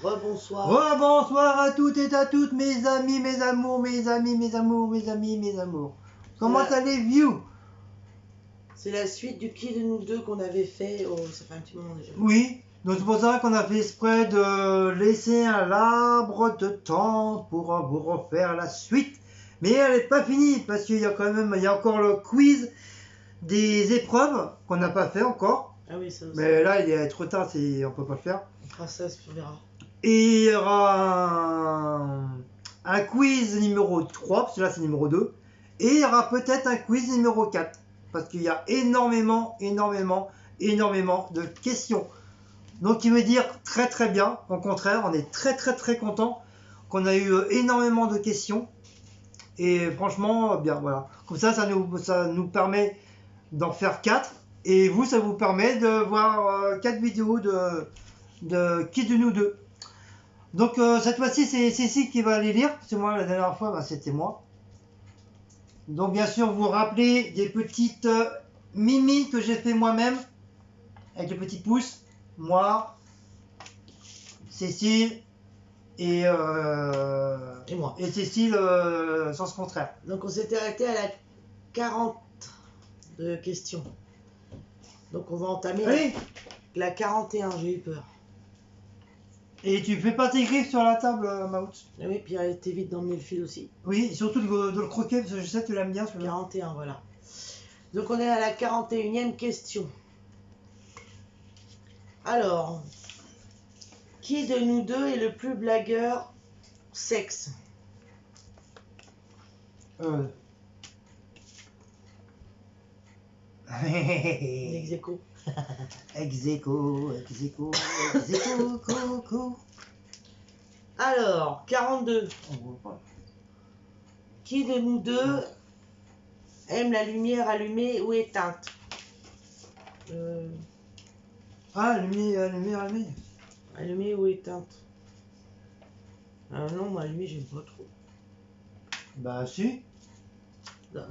Rebonsoir. Rebonsoir à toutes et à toutes, mes amis, mes amours, mes amis, mes amours, mes amis, mes amours. Comment allez-vous? C'est la suite du qui de nous deux qu'on avait fait. Oh, ça fait un petit moment déjà. Oui, donc c'est pour ça qu'on a fait exprès de laisser un labre de temps pour vous refaire la suite. Mais elle n'est pas finie parce qu'il y a quand même, il y a encore le quiz des épreuves qu'on n'a pas fait encore. Ah oui, ça aussi. Mais là, il est trop tard, on peut pas le faire. On fera ça, on verra. Et il y aura un quiz numéro 3, parce que là c'est numéro 2. Et il y aura peut-être un quiz numéro 4. Parce qu'il y a énormément de questions. Donc il veut dire très très bien. Au contraire, on est très content qu'on a eu énormément de questions. Et franchement, bien voilà. Comme ça nous permet d'en faire 4. Et vous, ça vous permet de voir 4 vidéos de qui de nous deux. Donc cette fois-ci, c'est Cécile qui va les lire. Parce que moi, la dernière fois, c'était moi. Donc bien sûr, vous vous rappelez des petites mimiques que j'ai fait moi-même. Avec le petit pouce. Moi, Cécile et moi. Et Cécile, sens contraire. Donc on s'était arrêté à la 40 de questions. Donc on va entamer la 41, j'ai eu peur. Et tu fais pas tes griffes sur la table, Maout? Oui, puis t'évites d'emmener le fil aussi. Oui, et surtout de le croquer, parce que je sais que tu l'aimes bien celui-là. 41, voilà. Donc on est à la 41e question. Alors, qui de nous deux est le plus blagueur sexe? Ex-aequo. Ex-aequo, coucou. Alors, 42. On voit pas. Qui de nous deux aime la lumière allumée ou éteinte? Ah, allumée. Allumée ou éteinte? Ah non, moi allumée, j'aime pas trop. Bah si.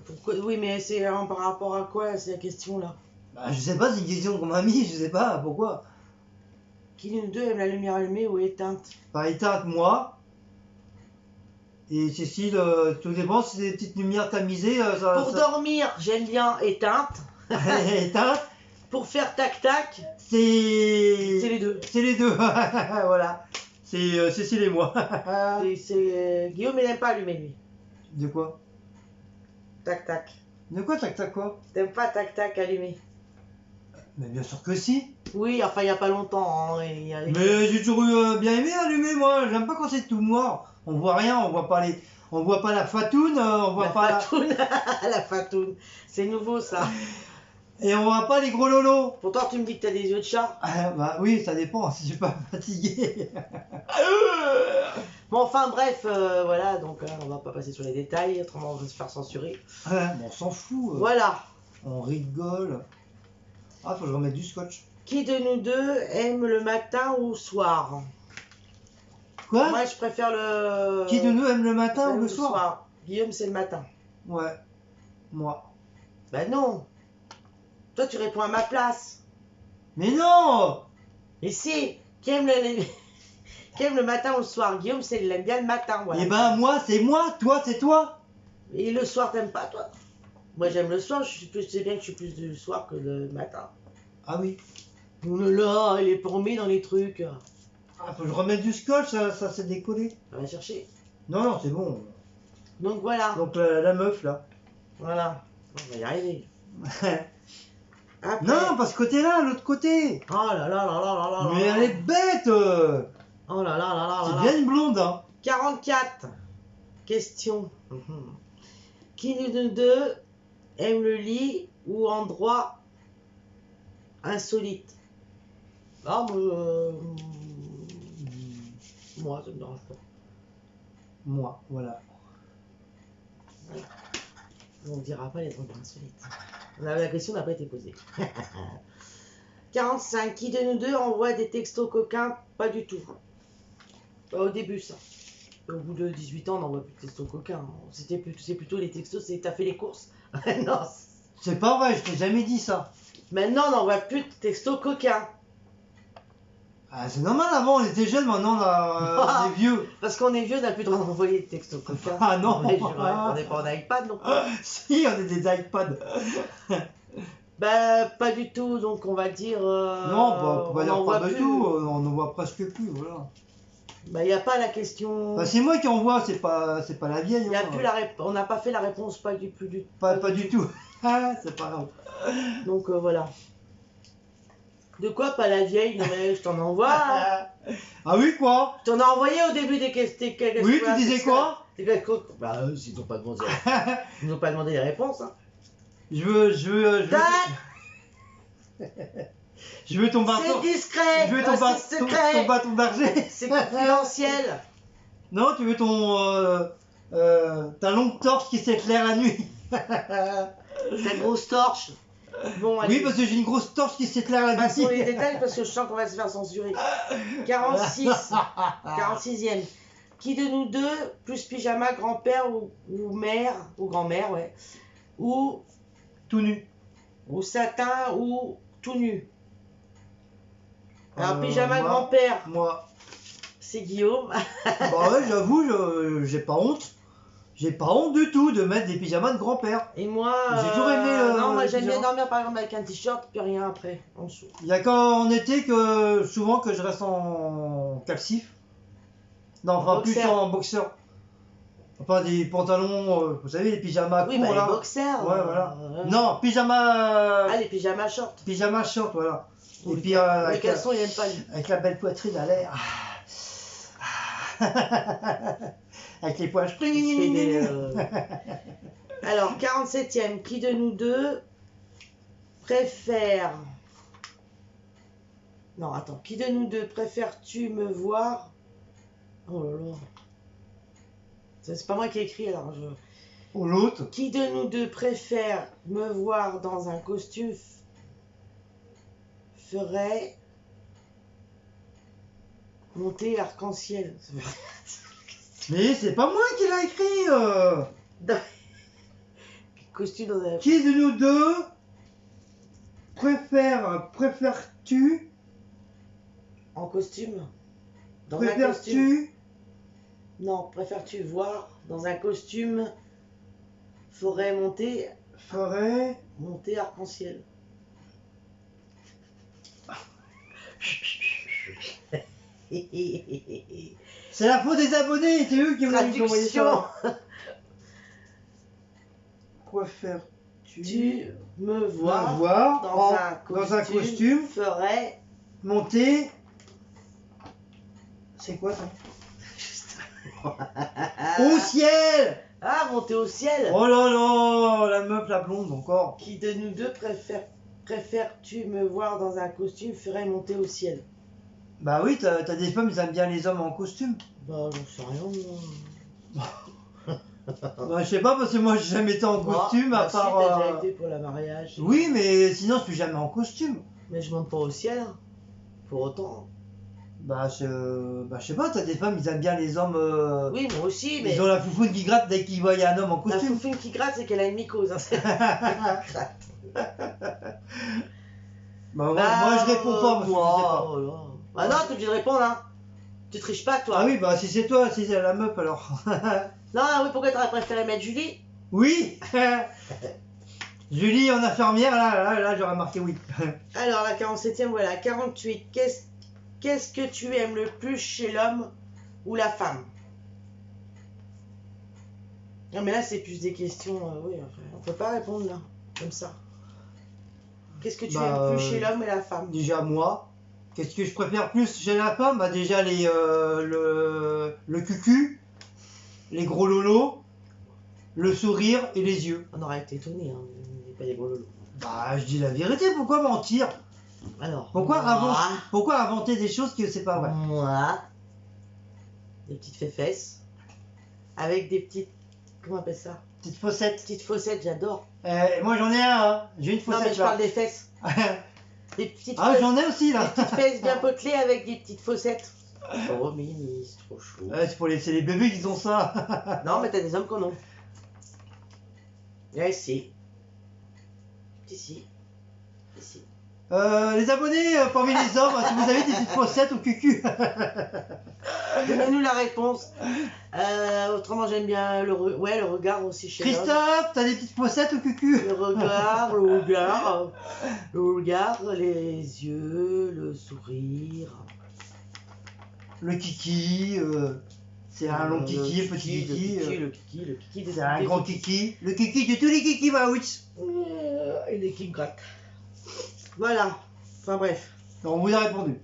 Pourquoi? Oui, mais c'est par rapport à quoi, c'est la question là? Bah je sais pas, c'est une question qu'on m'a mis, je sais pas pourquoi. Qui de nous deux aime la lumière allumée ou éteinte? Par éteinte, moi. Et Cécile, tout dépend, si c'est des petites lumières tamisées. Pour dormir, j'aime bien éteinte. Éteinte. Pour faire tac-tac, c'est les deux. C'est les deux, voilà. C'est Cécile et moi. Guillaume, il n'aime pas allumer, lui. De quoi? Tac-tac. De quoi tac-tac quoi? T'aimes pas tac-tac allumé? Mais bien sûr que si. Oui, enfin, il n'y a pas longtemps. Hein, Mais j'ai toujours bien aimé allumer, moi. J'aime pas quand c'est tout noir. On voit rien, on voit pas la fatoune, on voit pas fatoune. La fatoune. C'est nouveau, ça. Et on voit pas les gros lolos. Pourtant, tu me dis que t'as des yeux de chat. Bah oui, ça dépend, si je suis pas fatigué. Bon, enfin, bref, voilà, donc on va pas passer sur les détails, autrement on va se faire censurer. Bon, on s'en fout. Voilà. On rigole. Ah, faut que je remette du scotch. Qui de nous deux aime le matin ou le soir? Quoi? Moi, je préfère le... Qui de nous aime le matin ou le soir? Guillaume, c'est le matin. Ouais. Moi. Bah non. Toi, tu réponds à ma place. Mais non! Et si, qui aime le matin ou le soir? Guillaume, il aime bien le matin, voilà. Et ben moi, c'est moi, toi, c'est toi. Et le soir, t'aimes pas, toi? Moi, j'aime le soir, je sais bien que je suis plus du soir que le matin. Ah oui. Là, il est paumé dans les trucs. Ah, faut que je remette du scotch, ça s'est décollé. On va chercher. Non, c'est bon. Donc voilà. Donc la meuf, là. Voilà. On va y arriver. Après... Non, pas ce côté-là, l'autre côté. Oh là là là là là là. Mais elle est bête. Oh là là là là là. C'est bien une blonde, hein. 44. Question. Qui de nous deux aime le lit ou endroit insolite? Ah, moi, ça me dérange pas. Moi, voilà. On ne dira pas les endroits insolites. La question n'a pas été posée. 45. Qui de nous deux envoie des textos coquins? Pas du tout. Pas au début, ça. Au bout de 18 ans, on n'envoie plus de textos coquins. C'est plutôt les textos, c'est t'as fait les courses. Non, C'est pas vrai, je t'ai jamais dit ça. Maintenant, on n'envoie plus de textos coquins. Ah, c'est normal, avant on était jeunes, maintenant on est vieux. Parce qu'on est vieux, on n'a plus le droit d'envoyer des textos coquins. Ah non. Mais on n'est pas en iPad non plus. Si, on est des iPads. Bah, pas du tout, donc on va dire. Non, bah, on va dire n'envoie pas du plus. tout, on n'en voit presque plus, voilà. Bah, il n'y a pas la question. Bah, c'est moi qui envoie, c'est pas la vieille. Y a hein. plus on n'a pas fait la réponse, pas du plus du Pas du tout. Ah, c'est pas grave. Donc voilà. De quoi pas la vieille? Non mais je t'en envoie. Hein. Ah oui, quoi? Je t'en ai envoyé au début des questions. Oui, tu disais quoi? Bah ils n'ont pas demandé. Ils n'ont pas demandé les réponses. Hein. Je veux ton bâton. C'est discret. Je veux c'est ton secret. bâton d'argent. C'est confidentiel. Non, tu veux ta longue torche qui s'éclaire la nuit. Ta grosse torche. Bon, allez. Oui, parce que j'ai une grosse torche qui s'éclaire la nuit. Passons les détails parce que je sens qu'on va se faire censurer. 46e. Qui de nous deux, plus pyjama, grand-père ou mère, ou grand-mère, ouais, ou Tout nu. ou satin ou tout nu. Alors pyjama, moi- grand-père, Moi. c'est Guillaume. Bah ouais, j'avoue, j'ai pas honte. J'ai pas honte du tout de mettre des pyjamas de grand-père. Et moi, J'ai toujours aimé non, moi le j'aime bien pyjama. dormir par exemple avec un t-shirt, puis rien après, en dessous. Il y a qu'en été que souvent que je reste en calcif. Non, enfin plus boxer. en boxeur. Enfin des pantalons, vous savez, les pyjamas Oui, courts bah les là. boxers. Ouais, voilà. Non, pyjama. Ah, les pyjamas short. Pyjama short, voilà. Oui. Et puis Les avec, caleçons, il aime pas lui. avec la belle poitrine à l'air. Avec les poils. Il se fait des, Alors, 47e, qui de nous deux préfère... Non, attends. Qui de nous deux préfères-tu me voir... Oh là là. C'est pas moi qui ai écrit, alors je... Ou l'autre. Qui de nous deux préfère me voir dans un costume ferait monter arc-en-ciel. Mais c'est pas moi qui l'a écrit. Costume dans un... Qui de nous deux préfères-tu En costume. Dans un costume. Préfères-tu Non, préfères-tu voir dans un costume forêt montée arc-en-ciel? C'est la faute des abonnés, c'est eux qui m'ont envoyé Traduction. ça. Préfères-tu Tu me vois voir dans dans un costume ferait monter. C'est quoi ça? Au ciel. Ah, monter au ciel. Oh là là, la meuf, la blonde encore. Qui de nous deux préfères-tu me voir dans un costume ferait monter au ciel? Bah oui, t'as des femmes, ils aiment bien les hommes en costume. Bah, j'en sais rien, moi. Bah, je sais pas, parce que moi j'ai jamais été en costume à Si, part. t'as déjà été pour la mariage. Oui, mais sinon je suis jamais en costume. Mais je monte pas au ciel, hein. Pour autant. Bah, je sais pas, t'as des femmes, ils aiment bien les hommes. Oui, moi aussi, mais... Ils ont la foufoune qui gratte dès qu'ils voient un homme en La costume. foufoune qui gratte, c'est qu'elle a une mycose. Hein. Bah, moi je réponds pas, parce que je sais pas. Oh là. Bah non, t'es obligé de répondre, hein. Tu triches pas, toi. Ah oui, bah si c'est toi, si c'est la meuf alors. Non, oui, pourquoi t'aurais préféré mettre Julie? Oui. Julie en infirmière, là j'aurais marqué oui. Alors, la 47e, voilà. 48. Qu'est-ce que tu aimes le plus chez l'homme ou la femme? Non, mais là, c'est plus des questions... oui, enfin, on peut pas répondre, là. Comme ça. Qu'est-ce que tu aimes plus chez l'homme et la femme? Déjà moi, qu'est-ce que je préfère plus chez la femme? Bah déjà le cucu, les gros lolos, le sourire et les yeux. On aurait été étonné, hein. Il n'y a pas des gros lolos. Bah je dis la vérité, pourquoi mentir? Alors, Pourquoi inventer des choses que c'est pas vrai? Moi, des petites fesses avec des petites... Comment on appelle ça? Petite fossette. Petites fossettes, j'adore. Moi j'en ai un, hein. J'ai une Non, fossette mais je là. parle des fesses. Des petites Ah fesses. j'en ai aussi Des là. petites fesses bien potelées avec des petites fossettes. Oh, mimi, c'est trop chaud. C'est les bébés qui ont ça. Non, mais t'as des hommes qu'on a. Ouais, si. Ici. Ici. Les abonnés parmi les hommes, si vous avez des petites poussettes au cucu. Donnez-nous la réponse. Autrement, j'aime bien le regard aussi chez l'homme. Christophe, t'as des petites poussettes au cucu. Le regard, les yeux, le sourire. Le kiki, c'est un long kiki, le petit kiki. Le kiki. C'est un grand kiki. Le kiki de tous les kikis, Maouch. Et les King Crack. Voilà. Enfin bref. On vous a répondu.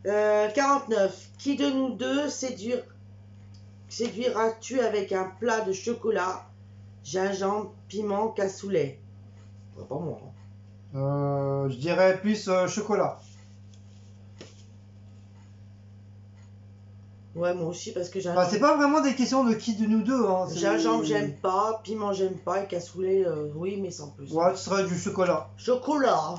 49. Qui de nous deux séduiras-tu avec un plat de chocolat, gingembre, piment, cassoulet? Pas moi. Je dirais plus chocolat. Ouais, moi aussi, parce que Enfin, c'est pas vraiment des questions de qui de nous deux. Hein. Gingembre, j'aime pas. Piment, j'aime pas. Et cassoulet, oui, mais sans plus. Ouais, ce serait du chocolat. Chocolat.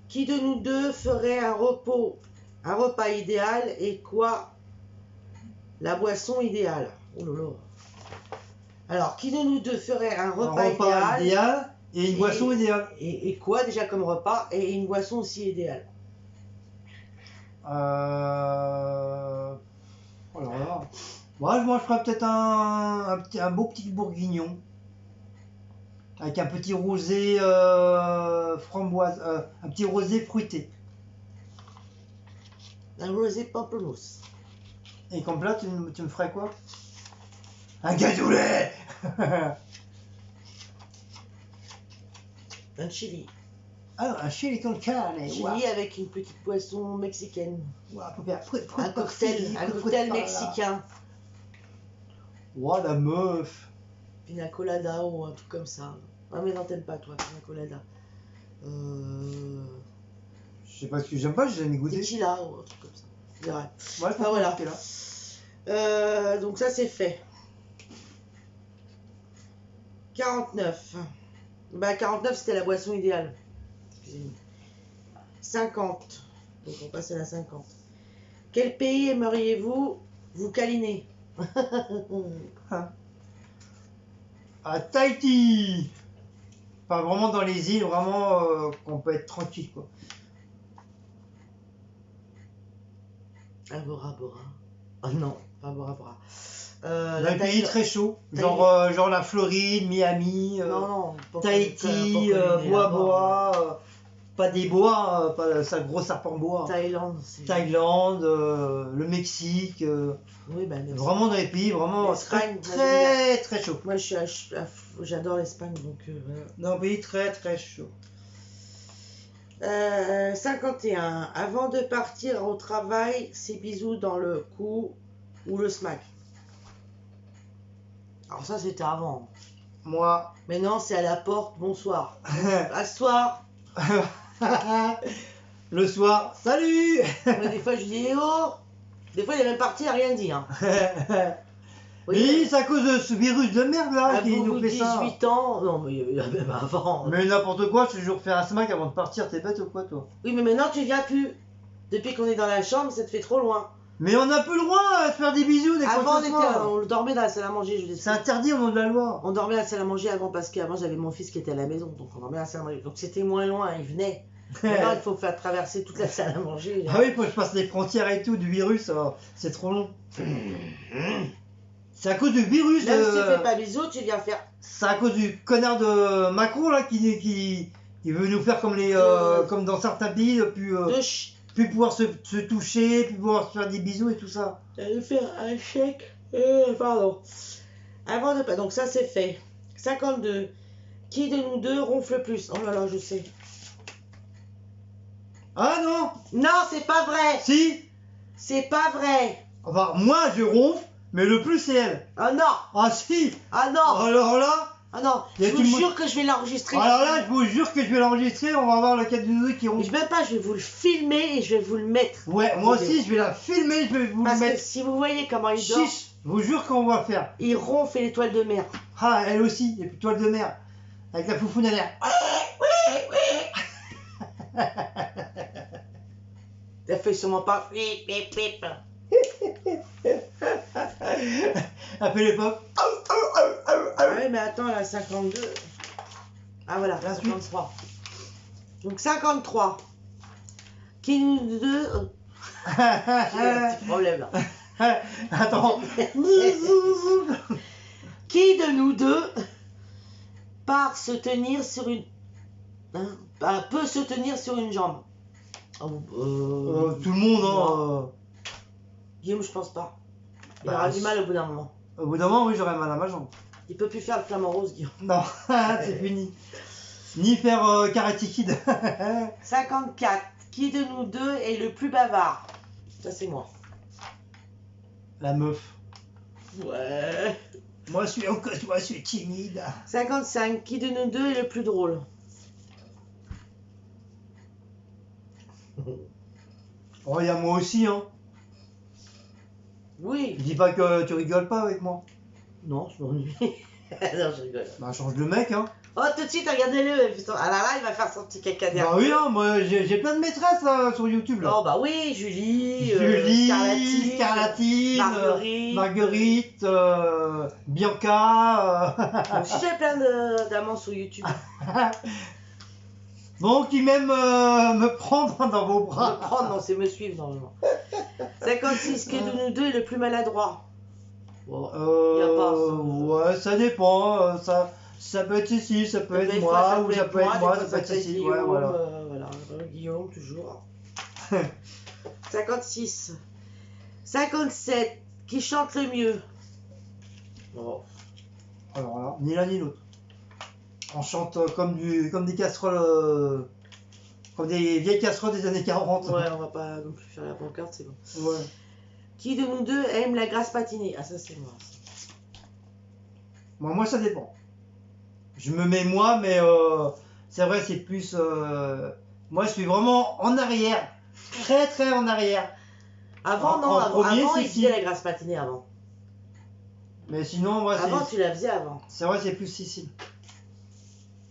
Qui de nous deux ferait un repas idéal et quoi? La boisson idéale. Oh là là. Alors, qui de nous deux ferait un repas idéal et une boisson idéale. Et quoi déjà comme repas et une boisson aussi idéale? Oh là là. Moi, je ferais peut-être un beau petit bourguignon. Avec un petit rosé framboise, un petit rosé fruité. Un rosé pamplemousse. Et comme plat, tu me ferais quoi? Un cassoulet. Un chili. Ah, un chili con carne. Un chili avec une petite poisson mexicaine. Un cocktail mexicain. Ouah, la meuf. Pina colada ou un truc comme ça. Ah mais non, t'aimes pas toi, pina colada. Je sais pas ce que j'aime pas, j'ai jamais goûté. Tequila ou un truc comme ça. Ouais, enfin, voilà. Donc ça c'est fait. 49. Bah 49 c'était la boisson idéale. Excusez-moi. 50. Donc on passe à la 50. Quel pays aimeriez-vous vous câliner? À Tahiti. Pas vraiment dans les îles, vraiment qu'on peut être tranquille quoi. Ah, Bora Bora. Oh non, pas Bora Bora. Un pays très chaud, genre la Floride, Miami, Tahiti, bois, pas des bois, pas ça gros serpent bois. Thaïlande, le Mexique. Oui, bah, vraiment dans les pays vraiment très très chaud. Moi j'adore l'Espagne donc voilà. Dans un pays très très chaud. 51. Avant de partir au travail, c'est bisous dans le cou ou le smack. Alors ça c'était avant. Moi. Maintenant c'est à la porte, bonsoir. À ce soir. Le soir, salut. Mais des fois je dis oh. Des fois il est même parti à rien dire. Oui, c'est à cause de ce virus de merde là qui nous fait 18 ça. ans. Non mais même avant. Mais n'importe quoi, je te jure faire un smack avant de partir, t'es bête ou quoi toi? Oui mais maintenant tu viens plus. Depuis qu'on est dans la chambre, ça te fait trop loin. Mais on n'a plus le droit de faire des bisous. Avant on dormait dans la salle à manger. C'est interdit au nom de la loi. On dormait à la salle à manger avant parce qu'avant j'avais mon fils qui était à la maison. Donc on dormait à la salle à manger. Donc c'était moins loin, il venait. Maintenant il faut faire traverser toute la salle à manger. Ah oui, il faut que je passe les frontières et tout du virus, c'est trop long. C'est à cause du virus. Même si tu fais pas bisous, tu viens faire. C'est à cause du connard de Macron là qui veut nous faire comme comme dans certains pays plus pouvoir se toucher, plus pouvoir se faire des bisous et tout ça. De faire un chèque. Pardon. Avant de pas. Donc ça c'est fait. 52. Qui de nous deux ronfle le plus? Oh là là, je sais. Ah non. Non, c'est pas vrai. Si. C'est pas vrai. Enfin, moi je ronfle, mais le plus c'est elle. Ah non. Ah si. Ah non. Alors là. Ah non, je vous jure que je vais l'enregistrer. Alors là, je vous jure que je vais l'enregistrer, on va voir lequel de nous deux qui ronfle. Même pas, je vais vous le filmer et je vais vous le mettre. Ouais, moi aussi, je vais la filmer, je vais vous le mettre. Parce que si vous voyez comment il dort... Chiche, je vous jure qu'on va faire. Il ronfle et l'étoile de mer. Ah, elle aussi, l'étoile de mer. Avec la foufoune à l'air. Elle fait sûrement pas... Pip, pip, pip. Appelez les pop. Ah ouais, mais attends, la 52. Ah voilà, La suite. 53. Donc 53. Qui nous deux... J'ai un petit problème là. Attends. Qui de nous deux part se tenir sur une... Hein, peut se tenir sur une jambe? Tout le monde, hein. Guillaume, je pense pas. Il Bah, aura du mal au bout d'un moment. Au bout d'un moment, oui, j'aurais mal à ma jambe. Il peut plus faire le flamant rose, Guillaume. Non, c'est fini. Ni faire Karate Kid. 54. Qui de nous deux est le plus bavard? Ça, c'est moi. La meuf. Ouais. Moi, je suis timide. 55. Qui de nous deux est le plus drôle? Oh, il y a moi aussi, hein. Oui. Je dis pas que tu rigoles pas avec moi. Non, je m'ennuie. Non, je rigole. Bah, change de mec, hein. Oh, tout de suite, regardez-le. Putain, ah là là, il va faire son petit caca derrière. Bah oui, hein, moi, j'ai plein de maîtresses là, sur YouTube, là. Oh, bah oui, Julie, Julie, Scarlatine, Scarlatine, Marguerite. Bianca. Moi aussi, j'ai plein d'amants sur YouTube. Bon, qui même me prendre dans vos Me bras. prendre, non, c'est me suivre normalement. 56. Qui de nous deux est le plus maladroit? Bon, y a pas ça. Ouais, ça dépend. Ça peut être ici, ça peut être moi, ou ça peut être moi, ça peut être ici. Guillaume, Ouais, voilà. voilà, Guillaume, toujours. 56. 57. Qui chante le mieux? Oh. Alors là, ni l'un ni l'autre. On chante comme des casseroles, comme des vieilles casseroles des années 40. Ouais, on va pas non plus faire la pancarte, c'est bon. Ouais. Qui de nous deux aime la grasse patinée? Ah, ça, c'est moi. Moi, ça dépend. Je me mets moi, mais c'est vrai, c'est plus. Moi, je suis vraiment en arrière. Très, très en arrière. Avant, non, en avant, premier, avant c'est il si. faisait la grasse patinée avant. Mais sinon, moi, Avant, tu la faisais avant. c'est vrai, c'est plus Sicile.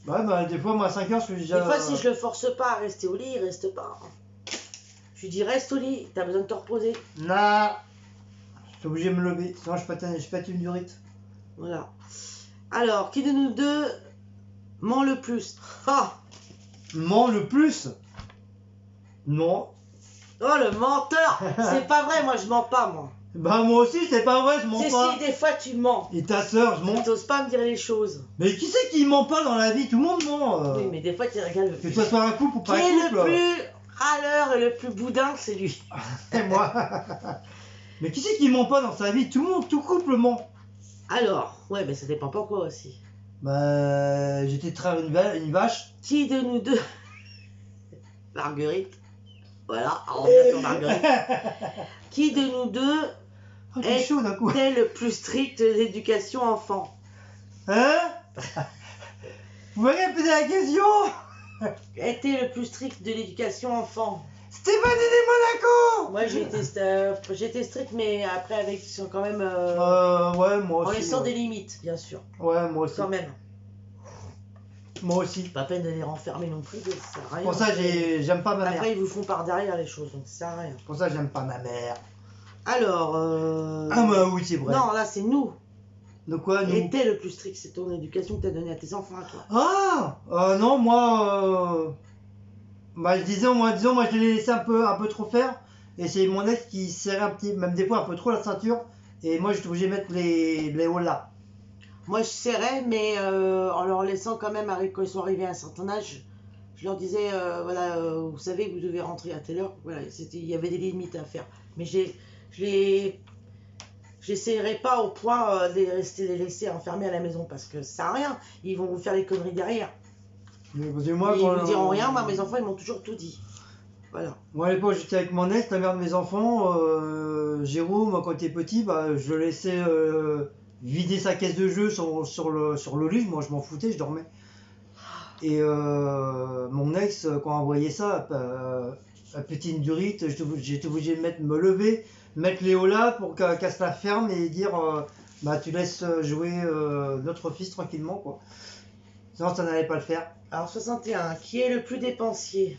Ouais, bah, des fois, moi, à 5 heures, je suis déjà. Des fois, si je le force pas à rester au lit, il reste pas. Je lui dis, reste au lit, t'as besoin de te reposer. Non. Je suis obligé de me lever, sinon je pète une durite. Voilà. Alors, qui de nous deux ment le plus? Ah! Ment le plus? Non. Oh, le menteur! C'est pas vrai, moi je mens pas, moi. Bah, moi aussi, c'est pas vrai, je mens C'est pas. si, des fois tu mens. Et ta soeur, je mens. T'oses pas me dire les choses. Mais qui c'est qui ment pas dans la vie? Tout le monde ment. Oui, mais des fois tu regardes. Que ce soit un couple ou Qui pas un est couple. le plus râleur et le plus boudin, c'est lui. C'est moi. Mais qui c'est qui ment pas dans sa vie? Tout le monde, tout couple ment. Alors, ouais, mais ça dépend pourquoi aussi. Bah, j'étais traire une vache. Qui de nous deux. Marguerite. Voilà, on revient sur Marguerite. Qui de nous deux Oh, t'es chaud d'un coup. est le plus strict de l'éducation enfant? Hein? Vous m'avez répété la question? Était le plus strict de l'éducation enfant? Stéphanie de Monaco! Moi j'étais stricte, mais après avec ils sont quand même Ouais, moi en aussi. laissant Ouais. des limites, bien sûr. Ouais, moi aussi. Quand même. Moi aussi. Pas peine de les renfermer non plus, ça sert à rien. Pour ça, j'aime pas ma mère. Après ils vous font par derrière les choses, donc ça sert à rien. Pour ça, j'aime pas ma mère. Alors. Ah, bah oui, c'est vrai. Non, là c'est nous. De quoi, nous? Était le plus strict, c'est ton éducation que t'as donnée à tes enfants, à toi. Ah! Non, moi. Bah, disons, moi, je l'ai laissé un peu trop faire. Et c'est mon ex qui serrait un petit, même des fois un peu trop la ceinture. Et moi, j'étais obligé de mettre les hauts là. Moi je serrais, mais en leur laissant quand même, quand ils sont arrivés à un certain âge, je leur disais, voilà, vous savez que vous devez rentrer à telle heure. Voilà, il y avait des limites à faire. Mais j'essaierai pas au point de les laisser enfermés à la maison parce que ça sert à rien. Ils vont vous faire les conneries derrière. Parce que moi, Ils vous diront rien. Moi, mes enfants, ils m'ont toujours tout dit. Voilà. Moi, à l'époque, j'étais avec mon ex, la mère de mes enfants. Jérôme, quand il était petit, bah, je le laissais vider sa caisse de jeu sur le lit. Moi, je m'en foutais, je dormais. Et mon ex, quand on voyait ça, la petite durite, j'étais obligé de me lever, mettre Léo là pour qu'elle se la ferme et dire bah tu laisses jouer notre fils tranquillement quoi. Sinon ça n'allait pas le faire. Alors 61, qui est le plus dépensier?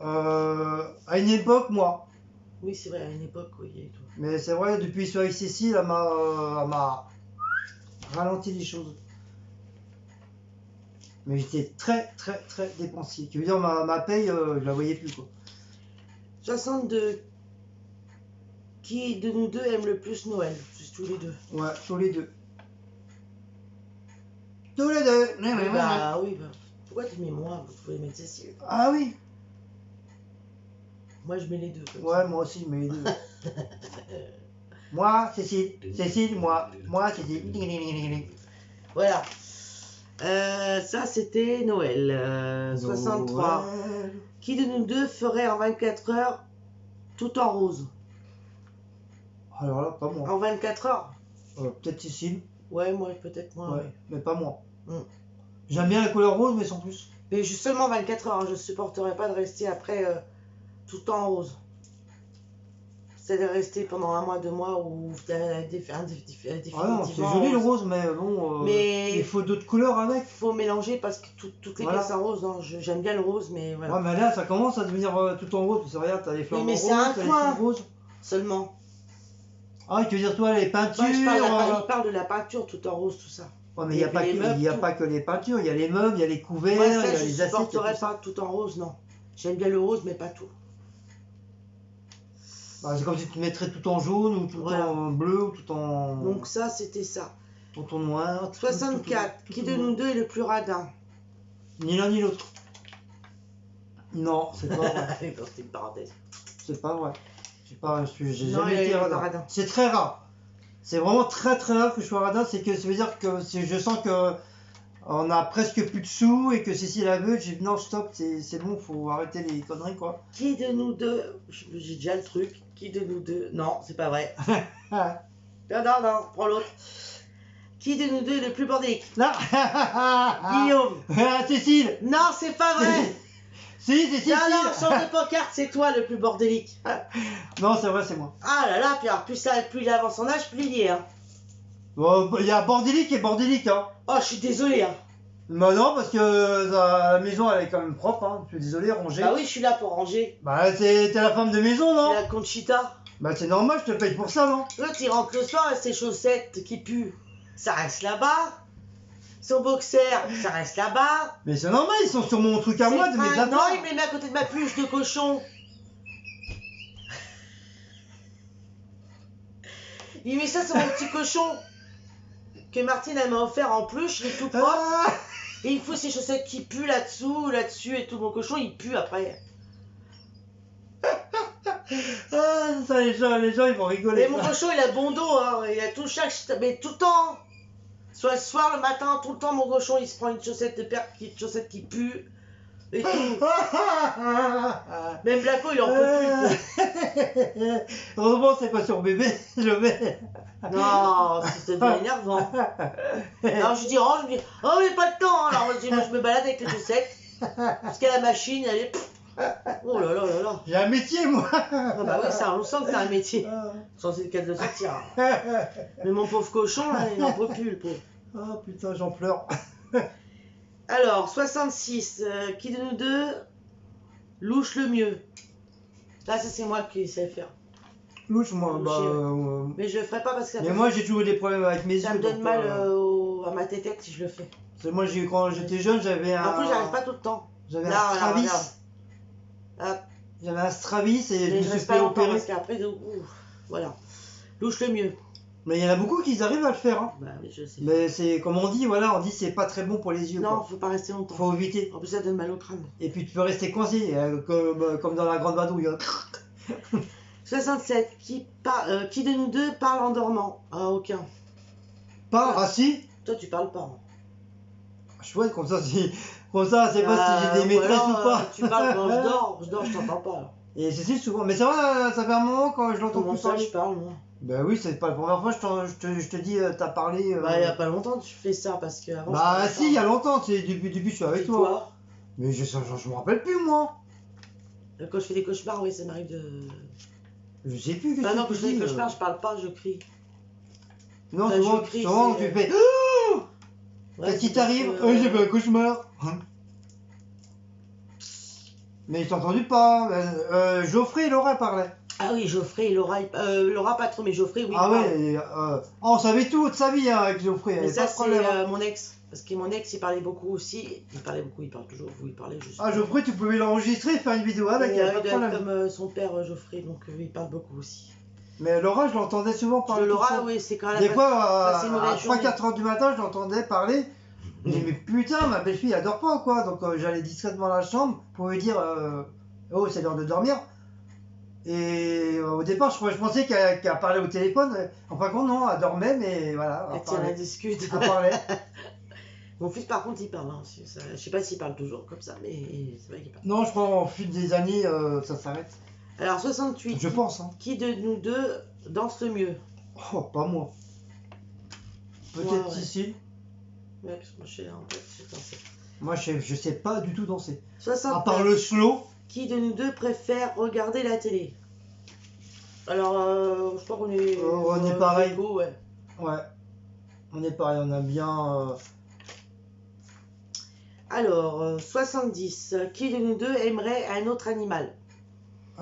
À une époque moi. Oui, c'est vrai, à une époque, oui. Et tout. Mais c'est vrai, depuis que je suis avec Cécile, elle m'a ralenti les choses. Mais j'étais très dépensier. Tu veux dire, ma paye, je la voyais plus, quoi. 62. Qui de nous deux aime le plus Noël? C'est tous les deux. Ouais, tous les deux. Tous les deux. Oui, bah. Pourquoi tu mets moi? Vous pouvez mettre Cécile. Ah oui. Moi, je mets les deux. Comme Ouais, moi aussi, je mets les deux. Moi, Cécile. Cécile, moi. Moi, Cécile. Voilà. Ça, c'était Noël. 63. Noël. Qui de nous deux ferait en 24 heures tout en rose? Alors là, pas moi. En 24 heures? Peut-être Cécile. Ouais, moi, peut-être moi. Ouais, Ouais. mais pas moi. Mm. J'aime bien la couleur rose, mais sans plus. Mais seulement 24 heures. Hein. Je supporterais pas de rester après tout le temps en rose. C'est de rester pendant un mois, 2 mois ou Ah non, c'est joli le rose, mais bon, Mais il faut d'autres couleurs avec. faut mélanger parce que toutes les Voilà. pièces en rose, non, j'aime bien le rose, mais voilà. Ouais, mais là, ça commence à devenir tout en rose. Parce que regarde, t'as les flamants mais roses, c'est un t'as les coin. trucs roses. Seulement. Ah, tu veux dire, toi, les peintures. Ouais, il parle de la peinture tout en rose, tout ça. Ouais, mais il n'y a, Et les meubles, y a tout. pas que les peintures, il y a les meubles, il y a les couverts, Moi, il y ça, a je les assiettes. il y a supporterais tout ça. pas tout en rose, non. J'aime bien le rose, mais pas tout. Bah, c'est comme si tu mettrais tout en jaune ou tout Voilà. en bleu ou tout en. Donc ça, c'était ça. Tout en noir. 64. tout Qui en de noir. nous deux est le plus radin? Ni l'un ni l'autre. Non, c'est pas vrai. C'était une parenthèse. C'est pas vrai. J'ai Non, jamais il été est pas radin. radin. C'est très rare. C'est vraiment très rare que je sois radin. C'est que ça veut dire que je sens que on a presque plus de sous et que Cécile a veut. J'ai dit non, stop, c'est bon, faut arrêter les conneries, quoi. Qui de nous deux... J'ai déjà le truc. Qui de nous deux... Non, c'est pas vrai. Non, prends l'autre. Qui de nous deux est le plus bordélique? Non. Guillaume. Ah, Cécile. Non, c'est pas vrai. Si, c'est Cécile. Non, sur le pancarte, c'est toi le plus bordélique. Non, c'est vrai, c'est moi. Ah là là, puis alors, plus il avance son âge, plus il y est. Hein. Bon, il y a bordélique et bordélique, hein. Oh, je suis désolé. Hein. Bah non, parce que la maison, elle est quand même propre, hein. Je suis désolé, rangée. Bah oui, je suis là pour ranger. Bah, t'es la femme de maison, non? C'est la Conchita. Bah, c'est normal, je te paye pour ça, non? L'autre, il rentre le soir et ses chaussettes qui puent, ça reste là-bas. Son boxer, ça reste là-bas. Mais c'est normal, ils sont sur mon truc à moi, de mes Non, affaires. il me les met à côté de ma pluche de cochon. Il met ça sur mon petit cochon que Martine elle m'a offert en pluche, il est tout propre. Ah, Et il faut ses chaussettes qui puent là-dessus et tout. Mon cochon il pue après. ça, les gens, ils vont rigoler. Et mon cochon il a bon dos, hein. Il a tout mais tout le temps. Soit le soir, le matin, tout le temps mon cochon il se prend une chaussette de paire, une chaussette qui pue. Et tout. Même Blaco il en peut plus. Heureusement, c'est pas sur bébé, je vais. Non, ça devient énervant. Alors je dis range, je me dis oh mais pas le temps. Alors moi je me balade avec les chaussettes. Jusqu'à la machine, elle est. Oh là là là là. J'ai un métier, moi. Ah bah oui, ça, on sent que t'as un métier. Censé le cas de le sortir. Mais mon pauvre cochon, là, il n'en peut plus, le pauvre. Ah putain, j'en pleure. Alors, 66. Qui de nous deux louche le mieux? Là, ça, c'est moi qui sais faire. Louche, moi, bah. Mais je le ferai pas parce que ça, Mais moi, j'ai toujours eu des problèmes avec mes yeux. ça me donne donc, mal à ma tête si je le fais. Moi, quand j'étais jeune, j'avais un. En plus, j'arrive pas tout le temps. J'avais Là, un Stravis. regarde. Hop. J'avais un Stravis et je Mais me je suis reste fait pas longtemps opérer. parce qu'après, voilà. Louche le mieux. Mais il y en a beaucoup qui arrivent à le faire. Hein. Bah, mais je sais. Mais c'est comme on dit, voilà, on dit c'est pas très bon pour les yeux. Non, Quoi. faut pas rester longtemps. Faut éviter. En plus, ça donne mal au crâne. Et puis tu peux rester coincé, comme dans la grande vadrouille. Hein. 67. Qui de nous deux parle en dormant? Ah, aucun. Pas assis. Toi, tu parles pas. Hein. Chouette, comme ça, c'est pas si j'ai des maîtresses alors, ou pas. Tu parles quand je dors, je t'entends pas. Alors. Et c'est souvent. Mais c'est vrai, ça fait un moment quand je l'entends Comment plus ça, parler. je parle, moi? Bah oui, c'est pas la première fois, je te dis, t'as parlé. Bah, il y a pas longtemps que tu fais ça parce que avant. Bah si, il y a longtemps, c'est depuis je suis avec Et toi. Mais je me rappelle plus, moi. Quand je fais des cauchemars, oui, ça m'arrive de. Je sais plus. Bah non, quand je fais des dis, cauchemars, je parle pas, je crie. Non, Bah, souvent, je crie, souvent c'est- tu fais. Ouais, Qu'est-ce qui c'est t'arrive? parce que, J'ai fait un cauchemar. Mais je t'ai entendu pas. Geoffrey et Laura parlaient. Ah oui, Geoffrey et Laura. Laura pas trop, mais Geoffrey, oui. Ah parle. ouais. On savait tout de sa vie hein, avec Geoffrey. Mais pas ça, de problème. c'est mon ex. Parce que mon ex, il parlait beaucoup aussi. Il parlait beaucoup, il parle toujours. Vous, il parlait juste. Ah, Geoffrey, tu pouvais l'enregistrer et faire une vidéo avec, il y a pas de problème. Comme son père Geoffrey, donc il parle beaucoup aussi. Mais Laura, je l'entendais souvent parler. Laura, oui, c'est quand même. Des fois, à 3-4 heures du matin, je l'entendais parler. Je dis, mais putain, ma belle-fille, elle dort pas, quoi. Donc j'allais discrètement dans la chambre pour lui dire, oh, c'est l'heure de dormir. Et au départ, je pensais qu'elle parlait au téléphone. En fin de compte, non, elle dormait, mais voilà. Elle discute. Elle parlait. Mon fils, par contre, il parle. Hein. Je sais pas s'il parle toujours comme ça, mais c'est vrai qu'il parle. Non, je crois, au fil des années, ça s'arrête. Alors, 68. Je pense. Hein. Qui de nous deux danse le mieux? Oh, pas moi. Peut-être Cécile. Ouais, parce que moi, je sais, en fait, je sais danser. Moi, je sais pas du tout danser. 69. À part le slow. Qui de nous deux préfère regarder la télé? Alors, je crois qu'on est. On est pareil. Beau, ouais. Ouais. On est pareil, on a bien. Alors, 70. Qui de nous deux aimerait un autre animal?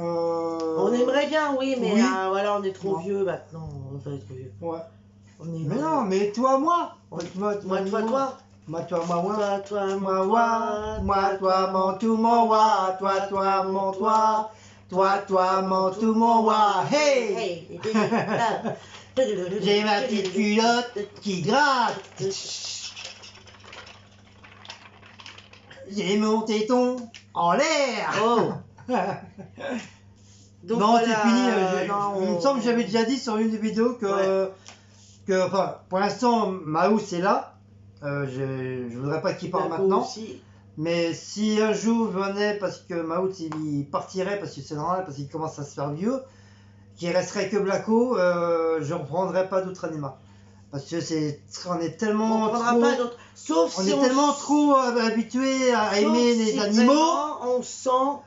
On aimerait bien, oui, mais oui. Voilà, on est trop vieux maintenant. Enfin, trop vieux. Ouais. Mais non, mais toi, moi. Moi, toi. Moi, toi, moi, moi. Moi, toi, Moi, toi, mon tout, mon wa. Toi, mon toi. Toi, mon tout, mon wa. Hey! J'ai ma petite culotte qui gratte. J'ai mon téton en l'air. Oh! Donc, non, voilà, c'est fini. Il me semble que j'avais déjà dit sur une des vidéos que, enfin, pour l'instant, Maus est là. Je voudrais pas qu'il parte maintenant. Aussi. Mais si un jour venait, parce que Maus il partirait, parce que c'est normal, parce qu'il commence à se faire vieux, qu'il resterait que Blacko, je ne reprendrais pas d'autres animaux. Parce que on est tellement on trop, pas d'autres. Sauf on si est tellement trop habitué à aimer les animaux. On sent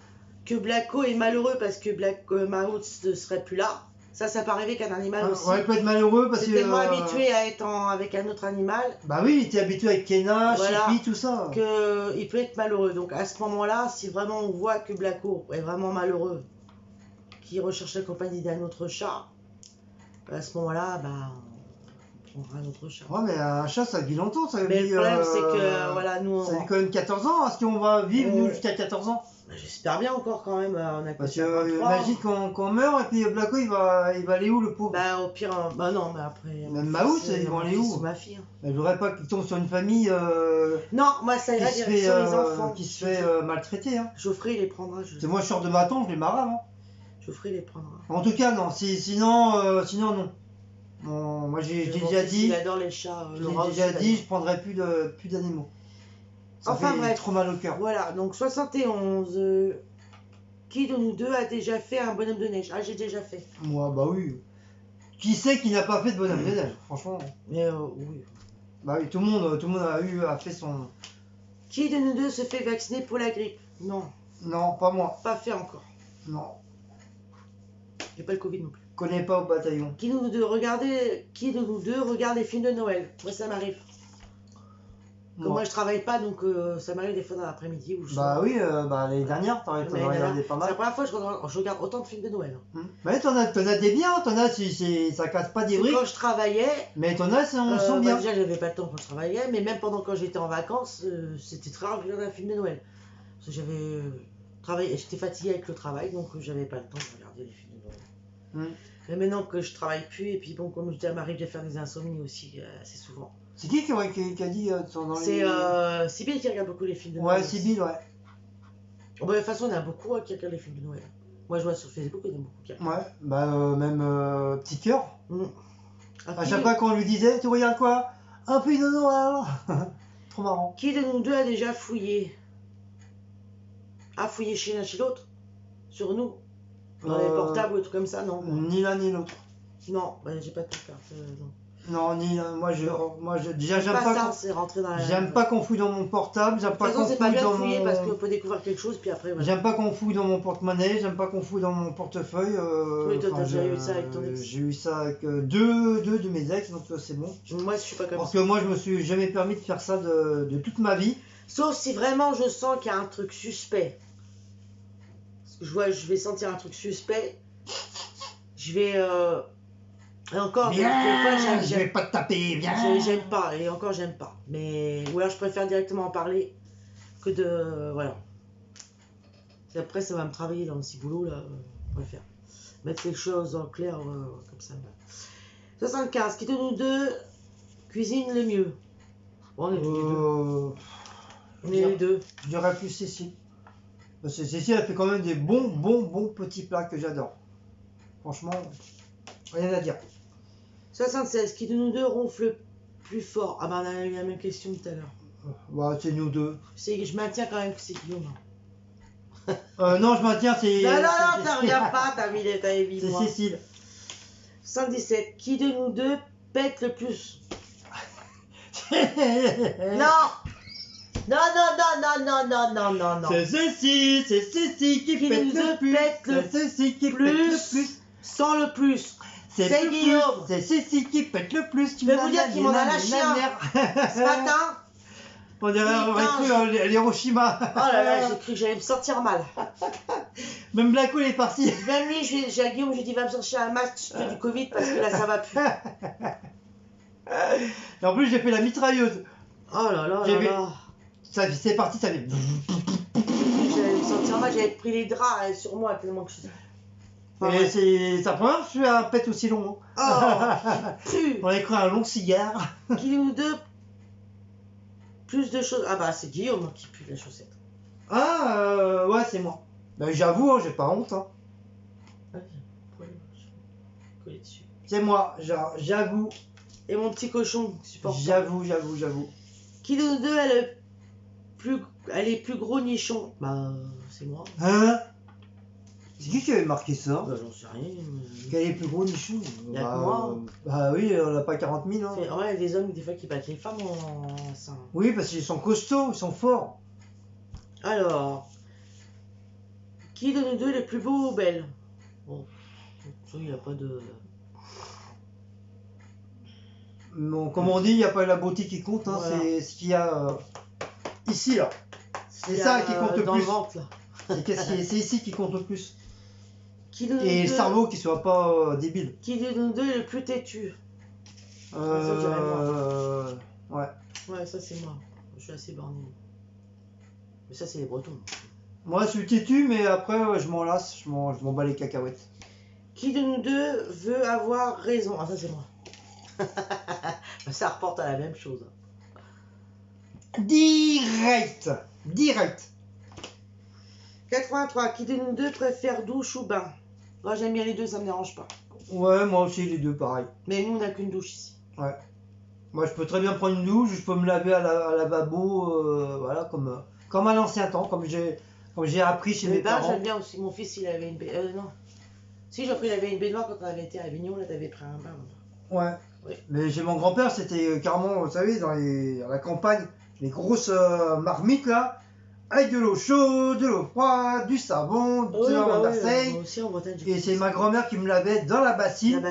que Blacko est malheureux parce que Maus ne serait plus là. Ça peut arriver qu'un animal aussi. Ouais, il peut être malheureux parce que. Il est tellement habitué à être avec un autre animal. Bah oui, il était habitué avec Kena, voilà, Chippy, tout ça. Il peut être malheureux. Donc à ce moment-là, si vraiment on voit que Blacko est vraiment malheureux, qu'il recherche la compagnie d'un autre chat, à ce moment-là, bah. On prendra un autre chat. Ouais, mais un chat, ça vit longtemps. Ça mais vit, le problème, c'est que voilà, nous. Ça vit quand même 14 ans. Est-ce qu'on va vivre, nous, jusqu'à 14 ans? J'espère bien encore quand même. On a parce que imagine qu'on meurt et puis Blacko, il va aller où, le pauvre? Bah, au pire, bah non, mais après. Même Maus, ils vont aller où? C'est ma fille. Je voudrais pas qu'il tombe sur une famille. Non, moi, ça irait sur les enfants. Qui se fait maltraiter. Hein. Geoffrey les prendra. Moi, je sors de bâton, je les marave. Hein. Geoffrey les prendra. En tout cas, non. Sinon, non. Bon, moi j'ai déjà dit. Il adore les chats. J'ai déjà dit, je prendrai plus d'animaux. Ça fait bref, trop mal au cœur. Voilà, donc 71. Qui de nous deux a déjà fait un bonhomme de neige? Ah, j'ai déjà fait. Moi, bah oui. Qui c'est qui n'a pas fait de bonhomme de neige, franchement? Mais oui. Bah oui, tout le monde a fait son. Qui de nous deux se fait vacciner pour la grippe? Non. Non, pas moi. Pas fait encore. Non. J'ai pas le Covid non plus. Connais pas au bataillon. Qui de nous deux regarde les films de Noël? Moi, ça m'arrive. Moi, je travaille pas, donc ça m'arrive des fois dans l'après-midi. Bah oui, l'année dernière, t'en as regardé pas mal. C'est la première fois que je regarde autant de films de Noël. Mais t'en as des biens, ça casse pas des briques. Quand je travaillais. Mais t'en as, on sent bien. Déjà, j'avais pas le temps quand je travaillais, mais même pendant quand j'étais en vacances, c'était très rare que je regarde un film de Noël. Parce que j'avais travaillé, j'étais fatiguée avec le travail, donc j'avais pas le temps de regarder les films de Noël. Mais maintenant que je travaille plus, et puis bon, comme je dis, ça m'arrive de faire des insomnies aussi assez souvent. C'est qui a dit dans les... C'est Sybille qui regarde beaucoup les films de Noël. Ouais, Sybille, ouais. Bon, de toute façon, il y en a beaucoup qui regardent les films de Noël. Moi, je vois sur Facebook, il y en a beaucoup qui regardent. Ouais, bah même Petit Cœur. À chaque fois qu'on lui disait, tu regardes quoi? Un film de Noël. Trop marrant. Qui de nous deux a déjà fouillé? A fouillé chez l'un chez l'autre? Sur nous? Dans les portables ou des trucs comme ça, non? Ni l'un ni l'autre. Non, j'ai pas de carte, non. Non, moi déjà j'aime pas. J'aime pas qu'on fouille dans mon portable, j'aime pas qu'on fouille dans mon. Parce qu'on peut découvrir quelque chose puis après. Voilà. J'aime pas qu'on fouille dans mon porte-monnaie, j'aime pas qu'on fouille dans mon portefeuille. Oui, toi t'as déjà eu ça avec ton ex. J'ai eu ça avec deux de mes ex, donc c'est bon. Moi je suis pas comme ça. Parce que moi je me suis jamais permis de faire ça de toute ma vie. Sauf si vraiment je sens qu'il y a un truc suspect. Parce que je vais sentir un truc suspect. Je vais Et encore, des Viens, fois, je vais pas te taper, viens. j'aime pas, et encore, j'aime pas. Mais, ou alors, je préfère directement en parler que de. Voilà. Et après, ça va me travailler dans ce boulot là. Je préfère mettre les choses en clair, comme ça. 75. Qui de nous deux cuisine le mieux? Bon, on est les deux. On est les deux. Je dirais plus Cécile. Parce que Cécile, elle fait quand même des bons petits plats que j'adore. Franchement, rien à dire. 76. Qui de nous deux ronfle plus fort? Ah bah on a eu la même question tout à l'heure. Bah, c'est nous deux. Je maintiens quand même que c'est Guillaume. Non, je maintiens, c'est. Non, t'en reviens pas, t'as mis C'est moi. Cécile. 77. Qui de nous deux pète le plus? Non. Non. C'est Cécile qui pète le plus. C'est Cécile qui pète le plus. Sans le plus. C'est le Guillaume. plus. C'est Cécile qui pète le plus. Je peux vous dire qu'il m'en a lâché un. Ce matin. On dirait l'Hiroshima. Oh là là, j'ai cru que j'allais me sentir mal. Même Blacko il est parti. Même lui, j'ai à Guillaume, j'ai dit va me chercher un masque du Covid parce que là ça va plus. Et en plus j'ai fait la mitrailleuse. Oh là là Ça c'est parti, ça fait. J'allais me sentir mal, j'avais pris les draps sur moi tellement que je... Et c'est sa première fois que je fais un pet aussi long. Oh, on a cru un long cigare. Qui ou deux plus de choses. Ah bah c'est Guillaume qui pue la chaussette. Ah ouais c'est moi. Bah, j'avoue, j'ai pas honte. Hein. C'est moi, j'avoue. Et mon petit cochon supporte. J'avoue. Qui de nous deux elle est plus gros nichon? Bah c'est moi. Hein? C'est qui avait marqué ça? Bah j'en sais rien. Quel est le plus gros nichon? Y'a que moi. Bah oui, on n'a pas 40 000. Hein. Ouais, il y a des hommes des fois qui battent les femmes en sein. Oui, parce qu'ils sont costauds, ils sont forts. Alors, qui de nous deux est le plus beau ou belle? Bon, il n'y a pas de... Bon, comme on dit, il n'y a pas la beauté qui compte, hein, voilà. C'est ce qu'il y a ici, là. C'est ça qui compte le dans plus. Le ventre, là. C'est ici qui compte le plus. Qui de et le cerveau qui soit pas débile. Qui de nous deux est le plus têtu? Ouais. Ouais, ça c'est moi. Je suis assez borné. Mais ça c'est les Bretons. Moi je suis têtu, mais après je m'en lasse, je m'en bats les cacahuètes. Qui de nous deux veut avoir raison? Ah ça c'est moi. Ça reporte à la même chose. Direct. 83. Qui de nous deux préfère douche ou bain? Moi j'aime bien les deux, ça me dérange pas. Ouais, moi aussi les deux pareil. Mais nous on n'a qu'une douche ici. Ouais. Moi je peux très bien prendre une douche, je peux me laver à lavabo, voilà, comme à l'ancien temps, comme j'ai appris chez mes parents. J'aime bien aussi, mon fils il avait une baignoire. Non. Si Geoffrey il avait une baignoire quand on avait été à Avignon, là t'avais pris un bain. Ouais. Oui. Mais chez mon grand-père c'était carrément, vous savez, dans la campagne, les grosses marmites là, avec de l'eau chaude, de l'eau froide, du savon, du bassin. Aussi en Bretagne. Et c'est ma grand-mère qui me lavait dans la bassine.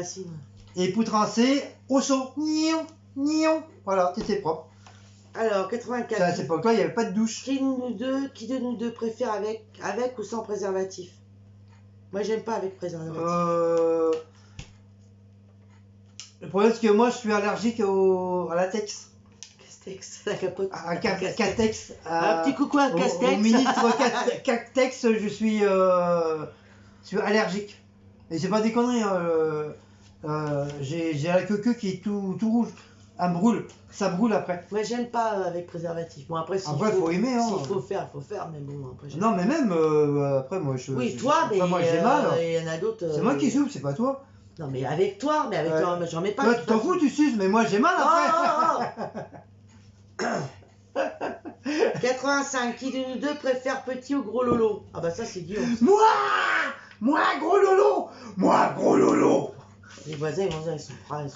Et pour rincer, au seau. Nion. Voilà, c'était propre. Alors, 84. À cette époque-là, il n'y avait pas de douche. Qui de nous deux préfère avec ou sans préservatif? Moi, j'aime pas avec préservatif. Le problème, c'est que moi, je suis allergique à latex. Castex, la capote. À Castex. Un petit coucou à Castex. Au ministre Castex, je suis allergique. Et c'est pas des conneries. J'ai la queue qui est tout rouge. Elle me brûle. Ça brûle après. Moi, j'aime pas avec préservatif. Bon, après, faut aimer. Hein. S'il faut faire, mais bon, après. Non, mais même, après, moi, Oui, toi, mais. Moi, j'ai mal. Il y en a d'autres. C'est moi qui souffre, c'est pas toi. Non, mais avec toi, toi, j'en mets pas. Toi, tu t'en fous, tu suces, mais moi, j'ai mal après. 85. Qui de nous deux préfère petit ou gros lolo? Ah, bah, ça, c'est Guillaume. Moi, gros lolo. Les voisins, ils sont frais,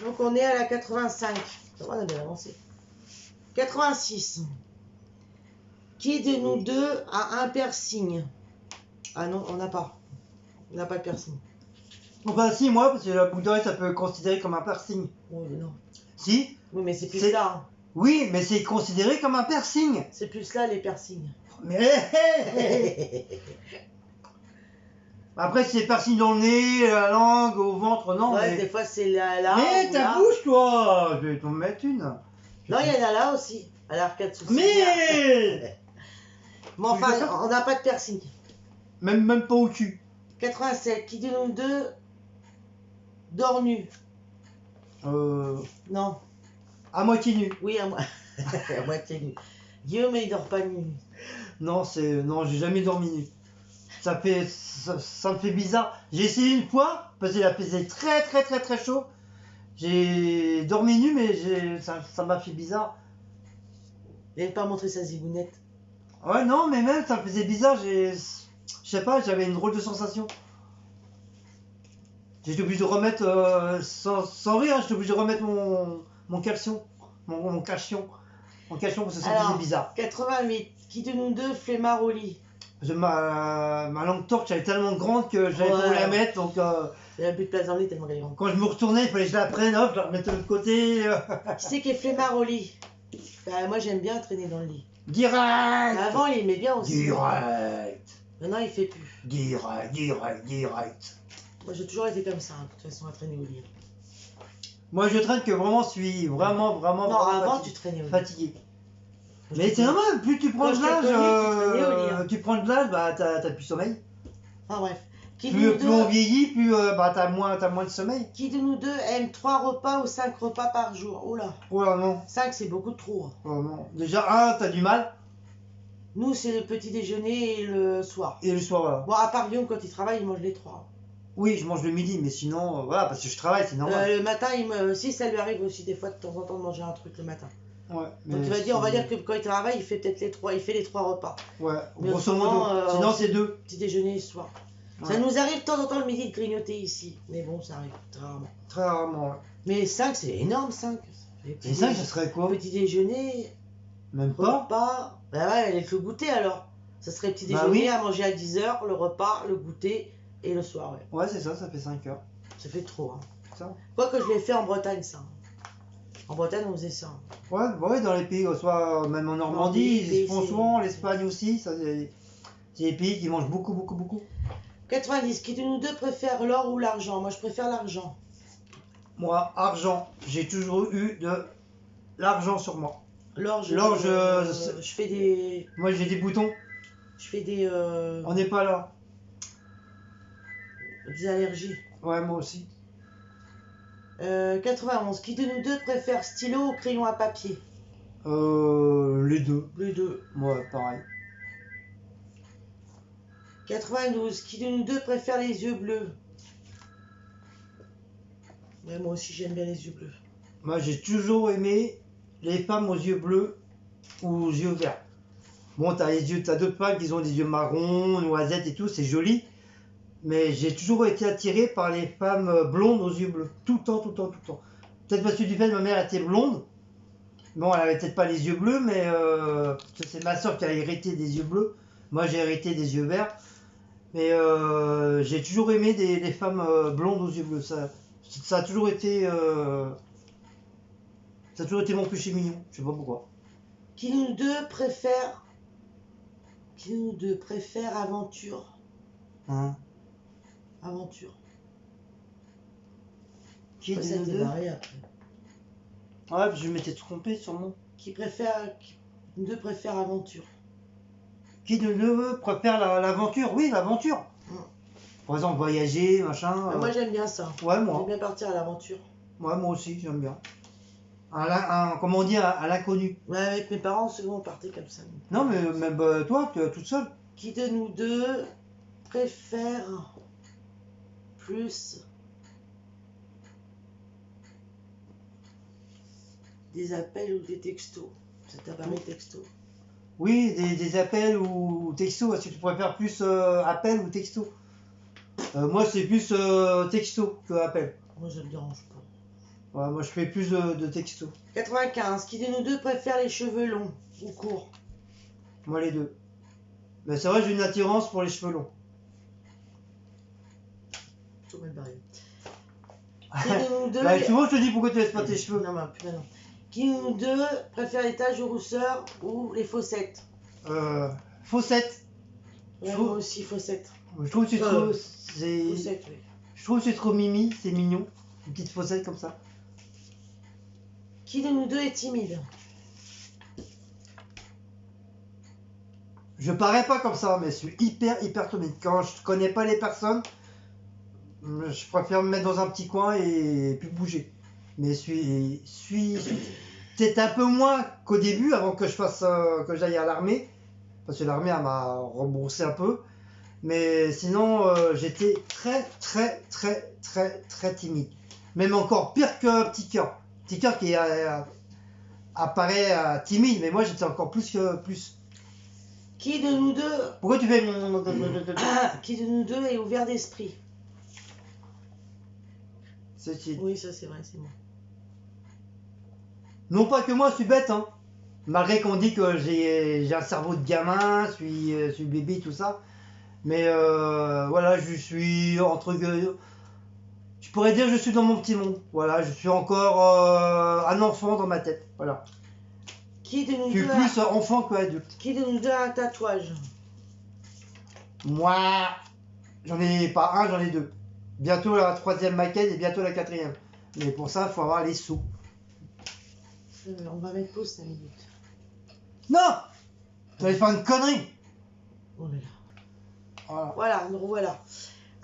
Donc on est à la 85. Ça va, on a bien avancé. 86. Qui de nous deux a un piercing? Ah non, on n'a pas. On n'a pas de piercing. Enfin si, moi, parce que la boucle d'oreille, ça peut être considéré comme un piercing. Oui, mais non. Si. Oui, mais c'est plus là. Oui, mais c'est considéré comme un piercing. C'est plus là les piercings. Mais Après, si c'est piercing dans le nez, la langue, au ventre, non. Ouais, mais des fois c'est là. mais ou ta là. bouche, toi. Je vais t'en mettre une. Non, il y en a là aussi, à l'arcade sous Mais Mais enfin, on n'a pas de piercing. même pas au cul. 87, qui de nous deux dort nu? Non. À moitié nu. Oui, à moi. À moitié nu. Guillaume, il dort pas nu. Non, j'ai jamais dormi nu. Ça me fait bizarre. J'ai essayé une fois parce qu'il a fait très chaud. J'ai dormi nu, mais ça m'a fait bizarre. Il n'avait pas montré sa zigounette. Ouais, non, mais même ça me faisait bizarre. Je sais pas, j'avais une drôle de sensation. J'étais obligé de remettre, sans rire, j'étais obligé de remettre mon caleçon. Mon caleçon. Mon caleçon parce que ça me faisait bizarre. 88, qui de nous deux flemmard au lit? Parce que ma lampe torche elle est tellement grande que j'avais pas où la mettre, donc Il n'y avait plus de place dans le lit tellement qu'elle est grande. quand je me retournais, il fallait que je la prenne, hop, je la remettais de l'autre côté. Qui c'est qui est flemmard au lit? Bah, moi j'aime bien traîner dans le lit. Direct. Avant il aimait bien aussi. Direct. Maintenant il fait plus. Direct. Moi j'ai toujours été comme ça, de toute façon, à traîner au lit. Moi je traîne que vraiment, je suis vraiment Non, avant fatigué. tu traînais au lit. Fatigué. Mais c'est normal, plus tu prends de l'âge, tu prends de l'âge, bah t'as plus sommeil. Enfin bref. Plus on vieillit, plus bah t'as moins de sommeil. Qui de nous deux aime 3 repas ou 5 repas par jour? Oula. Oh là non. 5 c'est beaucoup trop. Oh non. Déjà, t'as du mal. Nous c'est le petit déjeuner et le soir. Et le soir, voilà. Bon, à part Guillaume, quand il travaille, il mange les 3. Oui, je mange le midi, mais sinon, voilà, parce que je travaille, c'est normal. Le matin, si ça lui arrive aussi des fois de temps en temps de manger un truc le matin. Ouais. Donc on va dire que quand il travaille, il fait peut-être les 3, il fait les 3 repas. Ouais, Mais grosso modo. Sinon, c'est 2. Petit déjeuner et soir. Ouais. Ça nous arrive de temps en temps le midi de grignoter ici. Mais bon, ça arrive très rarement. Très rarement, ouais. Mais 5, c'est énorme, 5. Et 5, ça serait quoi? Petit déjeuner. Même pas. Repas. Bah ouais, avec le goûter alors. Ça serait petit déjeuner à manger à 10h, le repas, le goûter et le soir. Ouais, ouais c'est ça fait 5 heures. Ça fait trop. Hein. Ça. Quoi que je l'ai fait en Bretagne, ça. En Bretagne, on faisait ça. Ouais, dans les pays, soit même en Normandie, ils font souvent, l'Espagne aussi. C'est des pays qui mangent beaucoup. 90. Qui de nous deux préfère l'or ou l'argent? Moi, je préfère l'argent. Moi, argent. J'ai toujours eu de l'argent sur moi. L'or, je fais des... Moi, j'ai des boutons. Je fais des... On n'est pas là. Des allergies. Ouais, moi aussi. 91. Qui de nous deux préfère stylo ou crayon à papier? Les deux. Les deux. Ouais, pareil. 92. Qui de nous deux préfère les yeux bleus? Ouais, moi aussi, j'aime bien les yeux bleus. Moi, j'ai toujours aimé les femmes aux yeux bleus ou aux yeux verts. Bon, t'as d'autres femmes qui ont des yeux marrons, noisettes et tout, c'est joli. Mais j'ai toujours été attiré par les femmes blondes aux yeux bleus. Tout le temps. Peut-être parce que du fait que ma mère était blonde. Bon, elle avait peut-être pas les yeux bleus, mais c'est ma soeur qui a hérité des yeux bleus. Moi, j'ai hérité des yeux verts. Mais j'ai toujours aimé les femmes blondes aux yeux bleus. Ça a toujours été... ça a toujours été mon péché mignon. Je sais pas pourquoi. Qui nous deux préfère aventure? Hein? Aventure. Qui ça de nous deux? Après. Ouais, je m'étais trompé sûrement. Qui nous deux préfère aventure? Qui de nous deux préfère l'aventure? Oui, l'aventure. Par exemple, voyager, machin. Moi, j'aime bien ça. Ouais, moi. J'aime bien partir à l'aventure. Ouais, moi aussi, j'aime bien. Comment on dit, à l'inconnu. Ouais, avec mes parents, souvent on partait comme ça. Non, mais même toi, tu es toute seule. Qui de nous deux préfère plus des appels ou des textos? C'est appareil texto. Oui, des appels ou textos. Est-ce que tu préfères plus appels ou textos? Moi, c'est plus texto que appel. Moi, ça me dérange pas. Ouais, moi, je fais plus de texto. 95. Qui de nous deux préfère les cheveux longs ou courts? Moi, les deux. Mais c'est vrai, j'ai une attirance pour les cheveux longs. Tout mal barré. Qui de nous deux... Bah, souvent, je te dis pourquoi tu laisses pas tes cheveux. Non, mais plus maintenant. Qui de nous deux préfère les taches de rousseur ou les fossettes? Fossettes. Ouais, moi aussi, fossettes. Je trouve que c'est trop. Faussette, oui. Je trouve que c'est trop mimi, c'est mignon. Une petite faussette comme ça. Qui de nous deux est timide? Je parais pas comme ça, mais je suis hyper timide. Quand je connais pas les personnes, je préfère me mettre dans un petit coin et plus bouger. Mais c'est un peu moins qu'au début, avant que je fasse que j'aille à l'armée, parce que l'armée elle m'a remboursé un peu. Mais sinon, j'étais très timide. Même encore pire que Petit Cœur. Petit Cœur qui apparaît timide, mais moi j'étais encore plus. Qui de nous deux Pourquoi tu fais Qui de nous deux est ouvert d'esprit? Ceci. Oui, ça c'est vrai, c'est moi. Non pas que moi, je suis bête, hein. Malgré qu'on dit que j'ai un cerveau de gamin, je suis bébé, tout ça. Mais voilà, je suis entre guillemets. Je pourrais dire que je suis dans mon petit monde. Voilà, je suis encore un enfant dans ma tête. Voilà. Qui de nous Je suis deux plus enfant que adulte. Qui de nous deux a un tatouage? Moi, j'en ai pas un, j'en ai deux. Bientôt la 3e maquette et bientôt la 4e. Mais pour ça, il faut avoir les sous. On va mettre pause 5 minutes. Non! Tu allais faire une connerie! On est là. Voilà. Voilà, nous revoilà.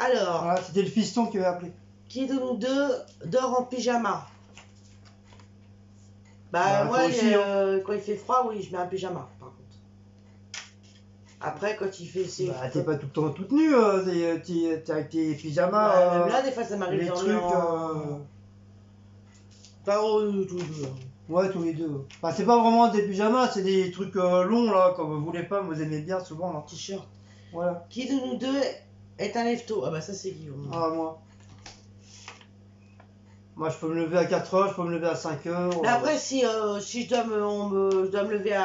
Alors, Voilà, c'était le fiston qui avait appelé. qui de nous deux dort en pyjama? Bah, moi, toi aussi, quand il fait froid, oui, je mets un pyjama, par contre. Après, quand il fait... Bah, t'es pas tout le temps toute nue, t'es avec tes pyjamas. Bah, même là, des fois, ça m'arrive les de trucs. dormir Pas tous les deux. Ouais, tous les deux. Bah, c'est pas vraiment des pyjamas, c'est des trucs longs là, comme vous les femmes, vous aimez bien souvent là. T-shirt. Voilà. Qui de nous deux est un lève-tôt? Ah bah ça, c'est Guillaume. Ah, moi. Moi, je peux me lever à 4h, je peux me lever à 5h. Mais après, si je dois je dois me lever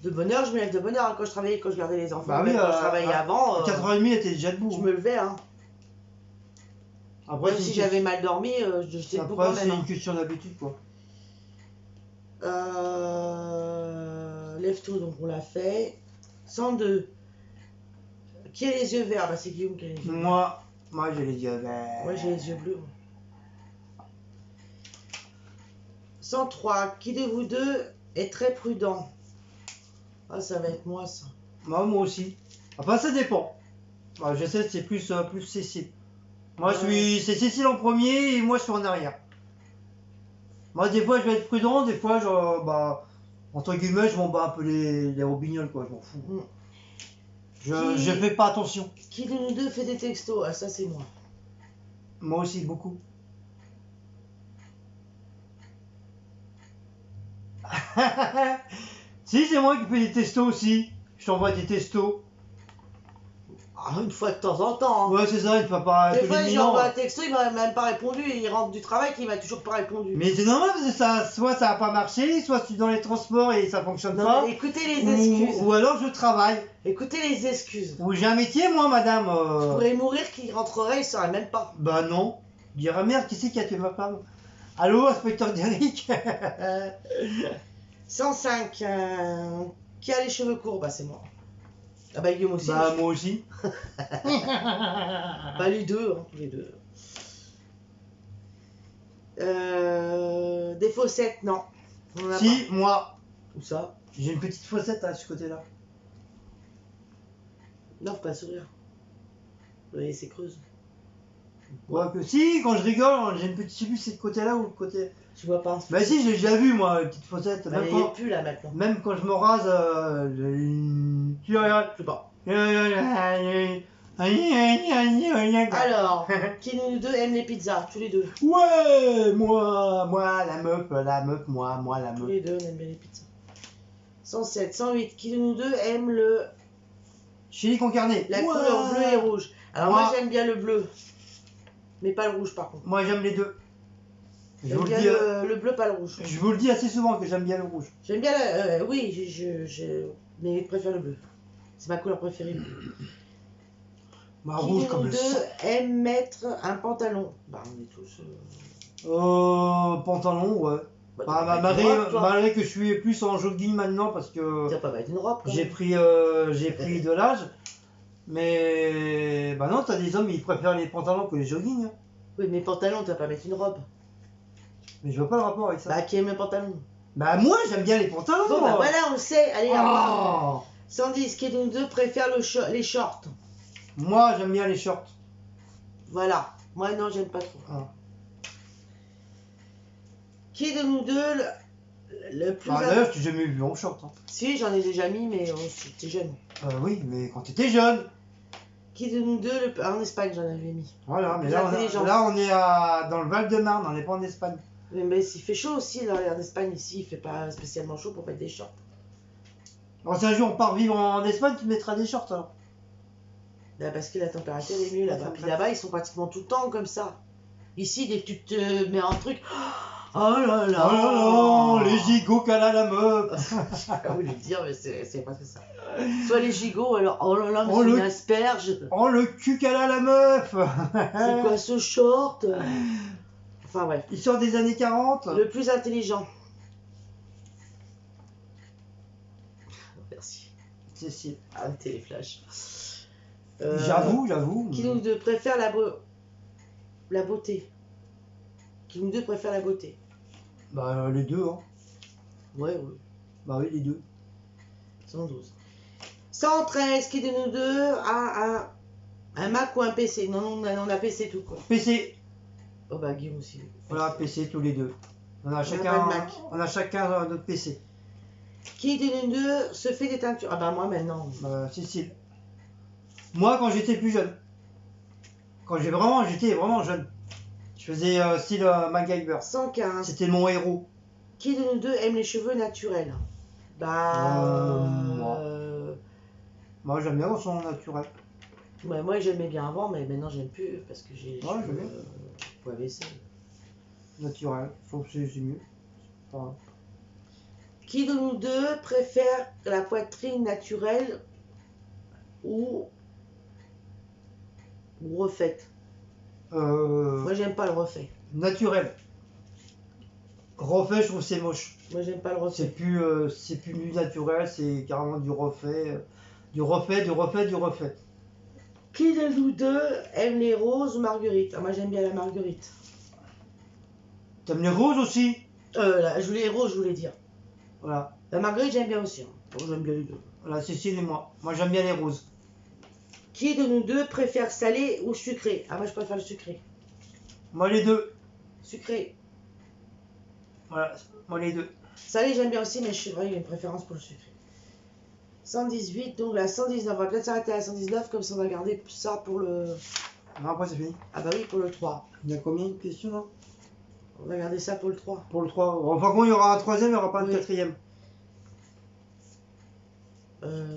de bonne heure, je me lève de bonne heure. Quand je travaillais, quand je gardais les enfants, Bah oui, même quand je travaillais avant, 4h30, elle était déjà debout. je me levais. Hein. Après, Même si j'avais mal dormi, j'étais debout quand après, c'est même. une question d'habitude quoi. Lève-tôt, donc on l'a fait. 102. Qui a les yeux verts? Bah c'est Guillaume qui a les yeux verts. Moi j'ai les yeux verts. Moi j'ai les yeux bleus. Moi. 103. Qui de vous deux est très prudent? Ah, ça va être moi ça. Moi aussi. Enfin, ça dépend. Moi, je sais que c'est plus Cécile. Moi, c'est Cécile en premier et moi, je suis en arrière. Moi, des fois, je vais être prudent, des fois, entre guillemets, je m'en bats un peu les robignoles, quoi. Je m'en fous. Je fais pas attention. Qui de nous deux fait des textos? Ah, ça, c'est moi. Moi aussi, beaucoup. Si, c'est moi qui fais des testos aussi. Je t'envoie des testos. Ah, une fois de temps en temps. Hein. Ouais, c'est ça, il ne faut pas. Des fois, j'envoie un texto, il m'a même pas répondu. Il rentre du travail, il m'a toujours pas répondu. Mais c'est normal parce que soit ça a pas marché, soit je suis dans les transports et ça fonctionne non, pas. Écoutez les excuses. Ou alors je travaille. Écoutez les excuses. Ou j'ai un métier, moi, madame. Je pourrais mourir qu'il rentrerait, il saurait même pas. Bah non. Je dirais merde, qui c'est qui a tué ma femme? Allô, inspecteur Derrick. 105. Qui a les cheveux courts? Bah, c'est moi. Ah, bah, Guillaume aussi. Bah, moi aussi. Bah, les deux, hein, tous les deux. Des fossettes, non. On en a Si, pas. moi. Où ça? J'ai une petite fossette à ce côté-là. Non, faut pas sourire. Vous voyez, c'est creuse. Ouais, que si, quand je rigole, j'ai une petite. Je sais plus si c'est de côté-là ou de côté. Tu vois pas? Bah, si, j'ai déjà vu, moi, une petite fossette. Bah, il n'y a plus là maintenant. Même quand je me rase, j'ai une. Tu regardes. Je sais pas. Alors, qui nous deux aime les pizzas? Tous les deux. Ouais, moi, la meuf, moi, la Tous meuf. les deux, on aime bien les pizzas. 107, 108. Qui de nous deux aime le... Chili con carne. la couleur bleu et rouge? Alors moi j'aime bien le bleu. Mais pas le rouge par contre. Moi, j'aime les deux. Je J'aime vous bien le dis, le bleu, pas le rouge. je vous le dis assez souvent que j'aime bien le rouge. J'aime bien oui, mais je préfère le bleu. C'est ma couleur préférée. Ma Qui rouge de comme nous le deux sang. aime mettre un pantalon? Bah on est tous... Pantalon, ouais. t'as pas une robe, toi. Malgré que je suis plus en jogging maintenant parce que T'as pas mettre une robe quand j'ai même. pris de l'âge. Mais bah non, t'as des hommes, ils préfèrent les pantalons que les joggings. Hein. Oui, mais pantalon, tu vas pas mettre une robe. Mais je vois pas le rapport avec ça. Bah, qui aime un pantalon? Bah moi, j'aime bien les pantalons. Bon, bah voilà, on le sait. Allez, Oh 110, qui de nous deux préfère les shorts? Moi, j'aime bien les shorts. Voilà. Moi, non, j'aime pas trop. Ah. Qui de nous deux le plus... Bah, d'ailleurs, je t'ai jamais vu en short. Hein. Si, j'en ai déjà mis, mais j'étais jeune. Oui, mais quand t'étais jeune. Qui de nous deux, en Espagne, j'en avais mis. Voilà, mais Plus là, intelligent. on est dans le Val-de-Marne, on n'est pas en Espagne. Mais s'il fait chaud aussi, là, en Espagne, ici, il fait pas spécialement chaud pour mettre des shorts. Alors, si un jour on part vivre en Espagne, tu mettras des shorts alors. Là, parce que la température est mieux là-bas. Puis là-bas, ils sont pratiquement tout le temps comme ça. Ici, dès que tu te mets un truc... Oh là là, oh là là, les gigots qu'elle a la meuf. Je sais pas où le dire, mais c'est pas que ça. Soit les gigots, alors oh là là, mais Oh, c'est le- une asperge. Oh le cul qu'elle a la meuf. C'est quoi ce short? Enfin bref. Il sort des années 40. Le plus intelligent. Merci. Cécile. Arrêtez les flashs. J'avoue. Qui nous deux préfère la beauté? Qui nous deux préfère la beauté? Bah les deux, hein. Ouais. Bah oui, les deux. 112. 113, qui de nous deux a un Mac ou un PC? Non, on a PC tout quoi. PC. Oh bah Guillaume aussi. Voilà, PC tous les deux. On a pas chacun, de Mac. notre PC. Qui de nous deux se fait des teintures? Ah bah moi maintenant. Cécile. Moi, quand j'étais plus jeune. J'étais vraiment jeune. Je faisais style MacGyver. 115. C'était mon héros. Qui de nous deux aime les cheveux naturels? Bah... Moi, j'aime bien son naturel. Ouais, moi j'aimais bien avant, mais maintenant j'aime plus parce que j'ai les Ouais, cheveux j'aime bien. pour AVC. Naturel. Je trouve que c'est mieux. Enfin, Qui de nous deux préfère la poitrine naturelle ou refaite? Moi j'aime pas le refait. Naturel. Refait, je trouve que c'est moche. Moi j'aime pas le refait. C'est plus du naturel, c'est carrément du refait. Du refait. Qui de nous deux aime les roses ou marguerite? Ah, moi j'aime bien la marguerite. T'aimes les roses aussi? Je voulais les roses, je voulais dire. Voilà. La marguerite j'aime bien aussi. Hein. Bon, j'aime bien les deux. Voilà, Cécile et moi. Moi, j'aime bien les roses. Qui de nous deux préfère salé ou sucré? Ah moi je préfère le sucré. Moi, les deux. Sucré. Voilà, moi, les deux. Salé j'aime bien aussi, mais je suis vrai, il y a une préférence pour le sucré. 118, donc la 119, on va peut-être s'arrêter à la 119, comme ça on va garder ça pour le... Non, après, c'est fini. Ah bah oui, pour le 3. Il y a combien de questions là? On va garder ça pour le 3. Pour le 3. Enfin, quand il y aura un troisième, il n'y aura pas de Oui. quatrième.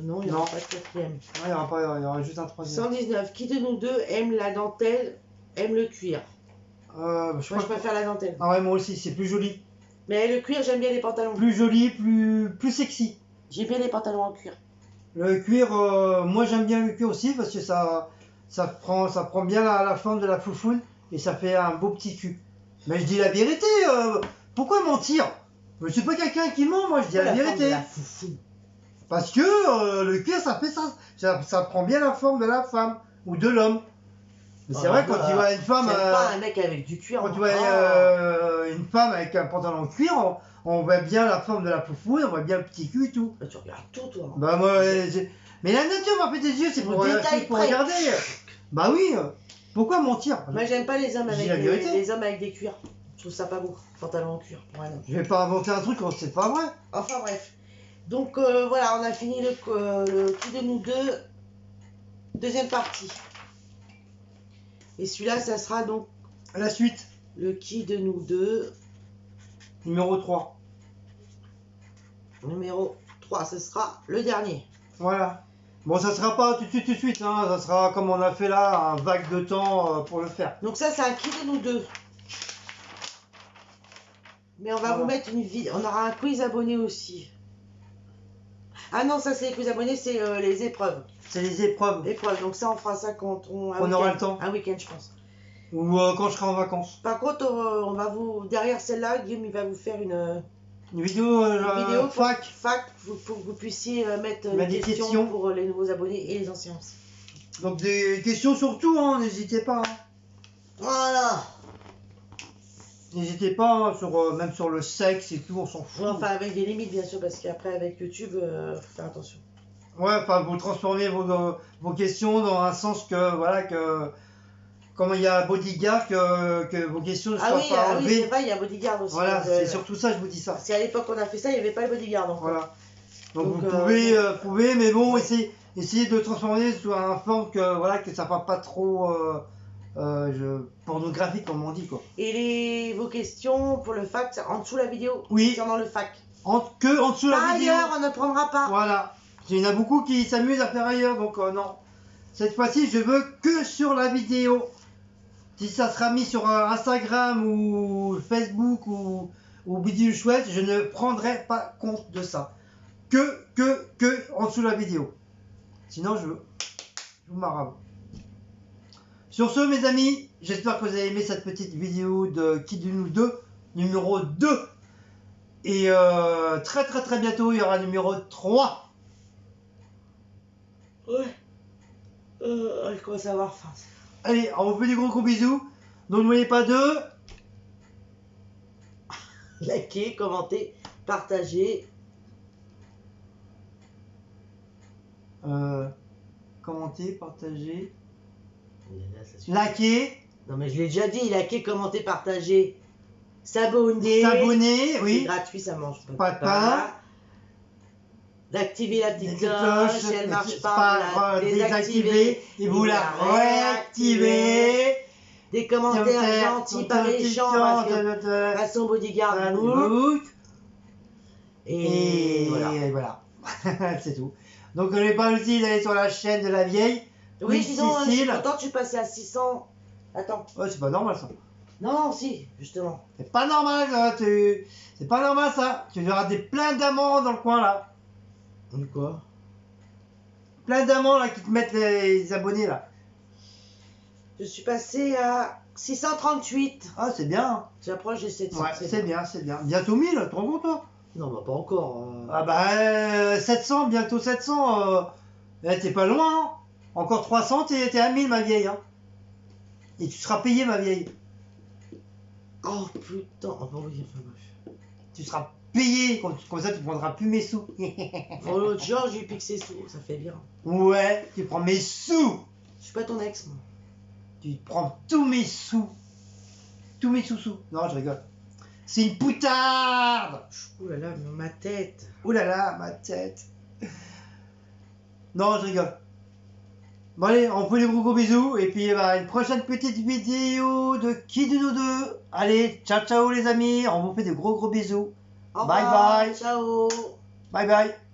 Non, il n'y aura pas de quatrième. Ouais, il y aura juste un troisième. 119, qui de nous deux aime la dentelle, aime le cuir? Je Moi je préfère la dentelle. Ah ouais, moi aussi, c'est plus joli. Mais le cuir, j'aime bien les pantalons. Plus joli, plus sexy. J'aime bien les pantalons en cuir. Le cuir, moi j'aime bien le cuir aussi parce que ça prend bien la forme de la foufoune et ça fait un beau petit cul. Mais je dis la vérité, pourquoi mentir? Je suis pas quelqu'un qui ment, moi je dis la vérité. Parce que le cuir ça fait ça prend bien la forme de la femme ou de l'homme. Mais c'est vrai, quand tu vois une femme. Pas un mec avec du cuir. Quand tu vois une femme avec un pantalon en cuir, on voit bien la forme de la foufoune, on voit bien le petit cul et tout. Bah, tu regardes tout, toi. Bah, moi, mais la nature m'a fait des yeux, c'est pour regarder. Bah oui, pourquoi mentir? Moi, j'aime pas les hommes Je dis avec la vérité. les hommes avec des cuirs. Je trouve ça pas beau. Pantalon en cuir. Ouais, non. Je vais pas inventer un truc quand c'est pas vrai. Enfin, bref. Donc, voilà, on a fini le qui de nous deux. Deuxième partie. Et celui-là, ça sera donc La suite, le qui de nous deux. numéro 3. Numéro 3, ce sera le dernier. Voilà. Bon, ça sera pas tout de suite, hein. Ça sera comme on a fait là, un vague de temps pour le faire. Donc ça, c'est un qui de nous deux. Mais on va vous mettre une vidéo. On aura un quiz abonné aussi. Ah non, ça c'est les quiz abonnés, c'est les épreuves. C'est les épreuves. Épreuves, donc ça on fera ça quand on aura le temps. Un week-end, je pense. Ou quand je serai en vacances. Par contre, on va vous derrière celle-là, Guillaume il va vous faire une vidéo, vidéo fac. pour que vous puissiez mettre Mais des des questions questions. pour les nouveaux abonnés et les anciens aussi. Donc des questions surtout, hein, n'hésitez pas. Hein. Voilà. N'hésitez pas hein, sur, même sur le sexe et tout, on s'en fout. Ouais, enfin, avec des limites, bien sûr, parce qu'après, avec YouTube, faut faire attention. Ouais, enfin, vous transformez vos questions dans un sens que, voilà, que... Comme il y a Bodyguard, que vos questions ne soient pas Oui, c'est enlevées. vrai, il y a Bodyguard aussi. Voilà, donc, c'est surtout ça, je vous dis ça. Parce qu'à l'époque, on a fait ça, il n'y avait pas le Bodyguard. Donc, Voilà. Donc Donc, vous pouvez, mais bon, essayez de transformer sous un forme que, voilà, que ça ne fasse pas trop pornographique, comme on dit, quoi. Et vos questions pour le fac, en dessous la vidéo. Oui. Concernant le fac. Que en dessous la vidéo. Ailleurs, on ne prendra pas. Voilà. Il y en a beaucoup qui s'amusent à faire ailleurs, donc non. Cette fois-ci, je veux que sur la vidéo. Si ça sera mis sur Instagram ou Facebook ou Bidule Chouette, je ne prendrai pas compte de ça. Que en dessous de la vidéo. Sinon, je vous maraboute. Sur ce, mes amis, j'espère que vous avez aimé cette petite vidéo de Qui de nous deux, numéro 2. Et très bientôt, il y aura numéro 3. Ouais. Je commence à avoir faim. Allez, on vous fait des gros bisous. Donc, n'oubliez pas de liker, commenter, partager. Commenter, partager, liker. Non mais je l'ai déjà dit, liker, commenter, partager, s'abonner. Oui. C'est gratuit, ça mange pas de pain. D'activer la petite cloche, si elle marche pas, la désactiver et vous la réactivez. Des commentaires gentils, pas méchants, parce que façon Bodyguard book. Et voilà. C'est tout. Donc n'oubliez pas aussi d'aller sur la chaîne de la vieille. Oui, dis donc, je suis content que tu passes à 600. Attends. Ouais, c'est pas normal ça. Non, si, justement. C'est pas normal ça, c'est pas normal ça. Tu verras plein d'amants dans le coin là. Quoi? Plein d'amants là qui te mettent les abonnés là. Je suis passé à 638. Ah, c'est bien. J'approche des 700. Ouais, c'est bien. Bientôt 1000, tu te rends compte toi? Non, bah pas encore. Ah bah 700, bientôt 700. T'es pas loin. Hein. Encore 300, t'es à 1000 ma vieille. Hein. Et tu seras payé ma vieille. Oh putain. Oh, bah oui, enfin bref. Tu seras payé, comme ça tu prendras plus mes sous. Pour l'autre genre, j'ai piqué ses sous, ça fait bien. Ouais, tu prends mes sous. Je suis pas ton ex, moi. Tu prends tous mes sous. Tous mes sous. Non, je rigole. C'est une poutarde. Ouh là là, ma tête. Ouh là là, ma tête. Non, je rigole. Bon allez, on fait des gros bisous. Et puis une prochaine petite vidéo de Qui de nous deux. Allez, ciao les amis. On vous fait des gros bisous. Au Bye revoir, bye. Ciao. Bye bye.